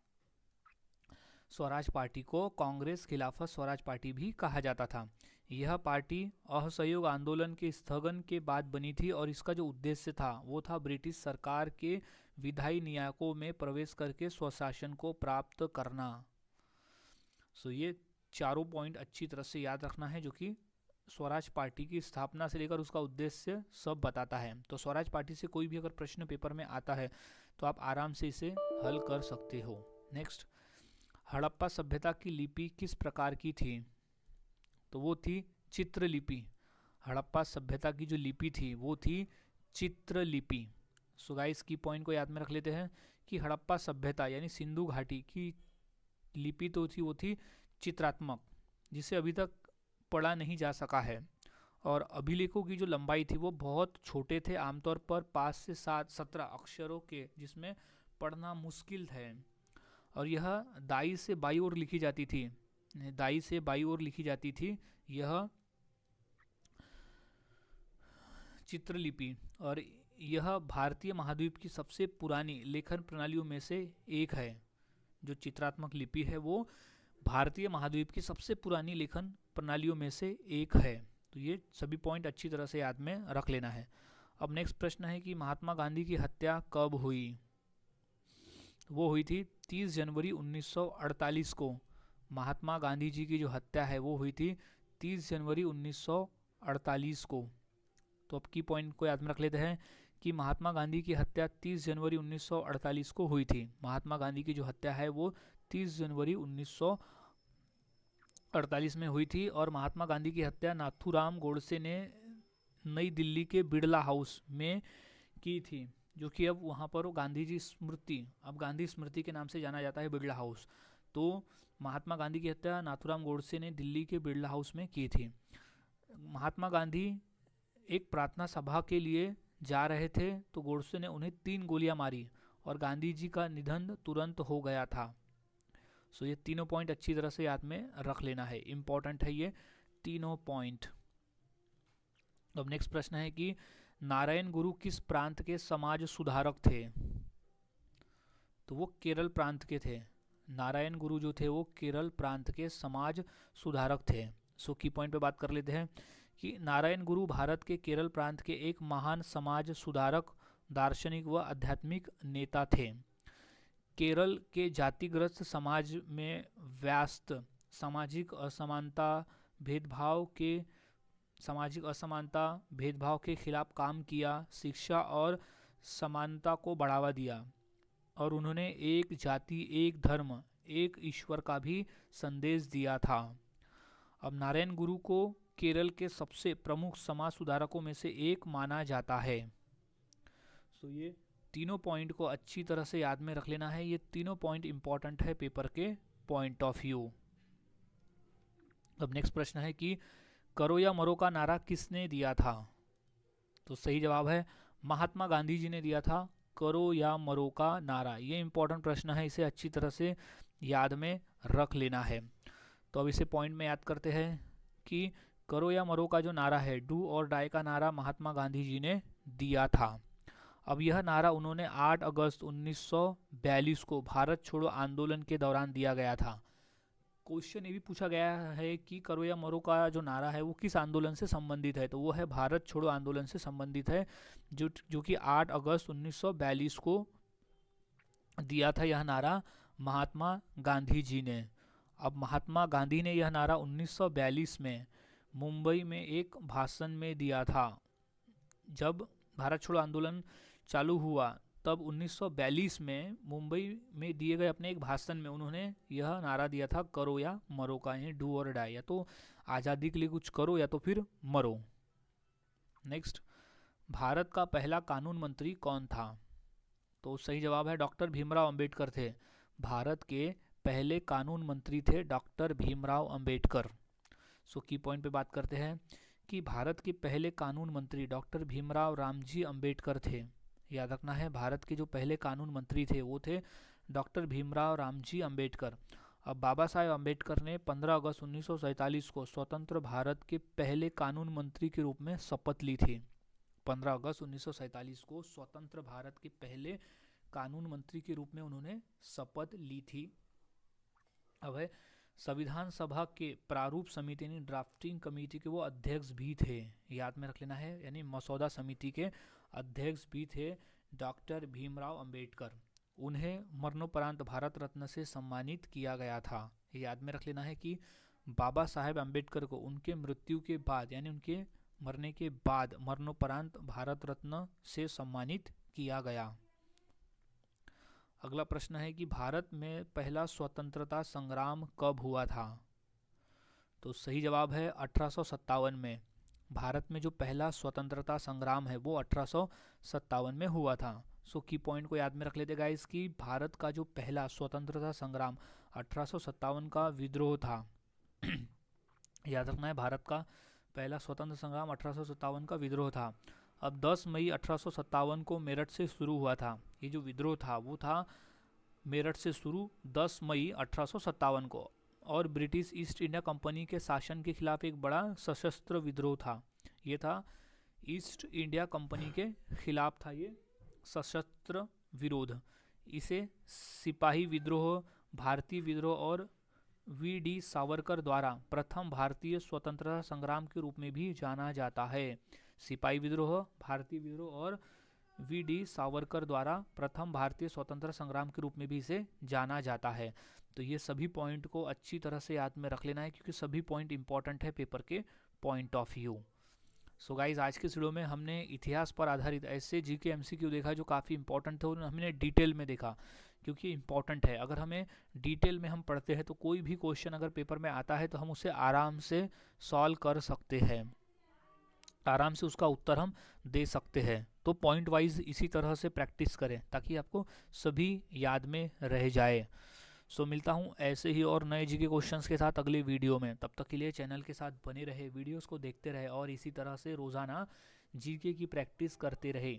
स्वराज पार्टी को कांग्रेस खिलाफत स्वराज पार्टी भी कहा जाता था। यह पार्टी असहयोग आंदोलन के स्थगन के बाद बनी थी और इसका जो उद्देश्य था वो था ब्रिटिश सरकार के विधायी निकायों में प्रवेश करके स्वशासन को प्राप्त करना। ये चारों पॉइंट अच्छी तरह से याद रखना है, जो कि स्वराज पार्टी की स्थापना से लेकर उसका उद्देश्य सब बताता है। तो स्वराज पार्टी से कोई भी अगर प्रश्न पेपर में आता है तो आप आराम से इसे हल कर सकते हो। नेक्स्ट, हड़प्पा सभ्यता की लिपि किस प्रकार की थी? तो वो थी चित्रलिपि। हड़प्पा सभ्यता की जो लिपि थी वो थी चित्रलिपि। सो गाइस की पॉइंट को याद में रख लेते हैं कि हड़प्पा सभ्यता यानी सिंधु घाटी की लिपि तो थी वो थी चित्रात्मक, जिसे अभी तक पढ़ा नहीं जा सका है, और अभिलेखों की जो लंबाई थी वो बहुत छोटे थे, आमतौर पर 5 से 17 अक्षरों के, जिसमें पढ़ना मुश्किल है। और यह दाई से बाई ओर लिखी जाती थी, दाई से बाई ओर लिखी जाती थी यह चित्रलिपि। और यह भारतीय महाद्वीप की सबसे पुरानी लेखन प्रणालियों में से एक है। जो चित्रात्मक लिपि है वो भारतीय महाद्वीप की सबसे पुरानी लेखन प्रणालियों में से एक है। तो ये सभी पॉइंट अच्छी तरह से याद में रख लेना है। अब नेक्स्ट प्रश्न है कि महात्मा गांधी की हत्या कब हुई। वो हुई थी 30 जनवरी 1948 को। महात्मा गांधी जी की जो हत्या है वो हुई थी 30 जनवरी 1948 को। तो अब की पॉइंट को याद में रख लेते हैं कि महात्मा गांधी की हत्या 30 जनवरी 1948 को हुई थी। महात्मा गांधी की जो हत्या है वो 30 जनवरी 1948 में हुई थी। और महात्मा गांधी की हत्या नाथूराम गोडसे ने नई दिल्ली के बिड़ला हाउस में की थी, जो कि अब वहाँ पर गांधी जी स्मृति, अब गांधी स्मृति के नाम से जाना जाता है बिड़ला हाउस। तो महात्मा गांधी की हत्या नाथूराम गोडसे ने दिल्ली के बिड़ला हाउस में की थी। महात्मा गांधी एक प्रार्थना सभा के लिए जा रहे थे तो गोडसे ने उन्हें 3 गोलियां मारी और गांधी जी का निधन तुरंत हो गया था। सो ये तीनों पॉइंट अच्छी तरह से याद में रख लेना है, इंपॉर्टेंट है ये तीनों पॉइंट। अब नेक्स्ट प्रश्न है कि नारायण गुरु किस प्रांत के समाज सुधारक थे। तो वो केरल प्रांत के थे। नारायण गुरु जो थे वो केरल प्रांत के समाज सुधारक थे। सो की पॉइंट पे बात कर लेते हैं कि नारायण गुरु भारत के केरल प्रांत के एक महान समाज सुधारक, दार्शनिक व आध्यात्मिक नेता थे। केरल के जातिग्रस्त समाज में व्यस्त सामाजिक असमानता भेदभाव के खिलाफ काम किया, शिक्षा और समानता को बढ़ावा दिया और उन्होंने एक जाति, एक धर्म, एक ईश्वर का भी संदेश दिया था। अब नारायण गुरु को केरल के सबसे प्रमुख समाज सुधारकों में से एक माना जाता है। सो ये तीनों पॉइंट को अच्छी तरह से याद में रख लेना है। ये तीनों पॉइंट इंपॉर्टेंट है पेपर के पॉइंट ऑफ व्यू। अब नेक्स्ट प्रश्न है कि करो या मरो का नारा किसने दिया था। तो सही जवाब है महात्मा गांधी जी ने दिया था करो या मरो का नारा। ये इंपॉर्टेंट प्रश्न है, इसे अच्छी तरह से याद में रख लेना है। तो अब इसे पॉइंट में याद करते हैं कि करो या मरो का जो नारा है, डू और डाई का नारा महात्मा गांधी जी ने दिया था। अब यह नारा उन्होंने 8 अगस्त 1942 को भारत छोड़ो आंदोलन के दौरान दिया गया था। क्वेश्चन ये भी पूछा गया है कि करो या मरो का जो नारा है वो किस आंदोलन से संबंधित है। तो वो है भारत छोड़ो आंदोलन से संबंधित है, जो कि 8 अगस्त 1942 को दिया था यह नारा महात्मा गांधी जी ने। अब महात्मा गांधी ने यह नारा 1942 में मुंबई में एक भाषण में दिया था। जब भारत छोड़ो आंदोलन चालू हुआ तब 1942 में मुंबई में दिए गए अपने एक भाषण में उन्होंने यह नारा दिया था करो या मरो का, यानी डू और डाई, या तो आज़ादी के लिए कुछ करो या तो फिर मरो। नेक्स्ट, भारत का पहला कानून मंत्री कौन था। तो सही जवाब है डॉक्टर भीमराव अंबेडकर थे। भारत के पहले कानून मंत्री थे डॉक्टर भीमराव अंबेडकर। सो की पॉइंट पे बात करते हैं कि भारत के पहले कानून मंत्री डॉक्टर भीमराव रामजी अंबेडकर थे। याद रखना है, भारत के जो पहले कानून मंत्री थे वो थे डॉक्टर भीमराव रामजी अंबेडकर। अब बाबा साहेब अंबेडकर ने 15 अगस्त 1947 को स्वतंत्र भारत के पहले कानून मंत्री के रूप में शपथ ली थी। 15 अगस्त 1947 को स्वतंत्र भारत के पहले कानून मंत्री के रूप में उन्होंने शपथ ली थी। अब है संविधान सभा के प्रारूप समिति यानी ड्राफ्टिंग कमेटी के वो अध्यक्ष भी थे, याद में रख लेना है, यानी मसौदा समिति के अध्यक्ष भी थे डॉक्टर भीमराव अंबेडकर। उन्हें मरणोपरांत भारत रत्न से सम्मानित किया गया था। याद में रख लेना है कि बाबा साहेब अंबेडकर को उनके मृत्यु के बाद यानी उनके मरने के बाद मरणोपरांत भारत रत्न से सम्मानित किया गया। अगला प्रश्न है कि भारत में पहला स्वतंत्रता संग्राम कब हुआ था। तो सही जवाब है 1857 में। भारत में जो पहला स्वतंत्रता संग्राम है वो 1857 में हुआ था। सो की पॉइंट को याद में रख लेते गाइस कि भारत का जो पहला स्वतंत्रता संग्राम 1857 का विद्रोह था। याद रखना है, भारत का पहला स्वतंत्र संग्राम 1857 का विद्रोह था। अब 10 मई 1857 को मेरठ से शुरू हुआ था। ये जो विद्रोह था वो था मेरठ से शुरू 10 मई 1857 को, और ब्रिटिश ईस्ट इंडिया कंपनी के शासन के खिलाफ एक बड़ा सशस्त्र विद्रोह था। ये था ईस्ट इंडिया कंपनी के खिलाफ था ये सशस्त्र विरोध। इसे सिपाही विद्रोह, भारतीय विद्रोह और वी.डी. सावरकर द्वारा प्रथम भारतीय स्वतंत्रता संग्राम के रूप में भी जाना जाता है। सिपाही विद्रोह, भारतीय विद्रोह और वी.डी. सावरकर द्वारा प्रथम भारतीय स्वतंत्रता संग्राम के रूप में भी इसे जाना जाता है। तो ये सभी पॉइंट को अच्छी तरह से याद में रख लेना है, क्योंकि सभी पॉइंट इंपॉर्टेंट है पेपर के point of view. So guys, आज के इस वीडियो में हमने इतिहास पर आधारित ऐसे जीके एमसीक्यू देखा जो काफ़ी इंपॉर्टेंट थे और हमने डिटेल में देखा, क्योंकि इंपॉर्टेंट है। अगर हमें डिटेल में हम पढ़ते हैं तो कोई भी क्वेश्चन अगर पेपर में आता है तो हम उसे आराम से सॉल्व कर सकते हैं, आराम से उसका उत्तर हम दे सकते हैं। तो पॉइंट वाइज इसी तरह से प्रैक्टिस करें ताकि आपको सभी याद में रह जाए। सो मिलता हूँ ऐसे ही और नए जीके क्वेश्चंस के साथ अगले वीडियो में। तब तक के लिए चैनल के साथ बने रहे, वीडियोस को देखते रहे और इसी तरह से रोज़ाना जीके की प्रैक्टिस करते रहे।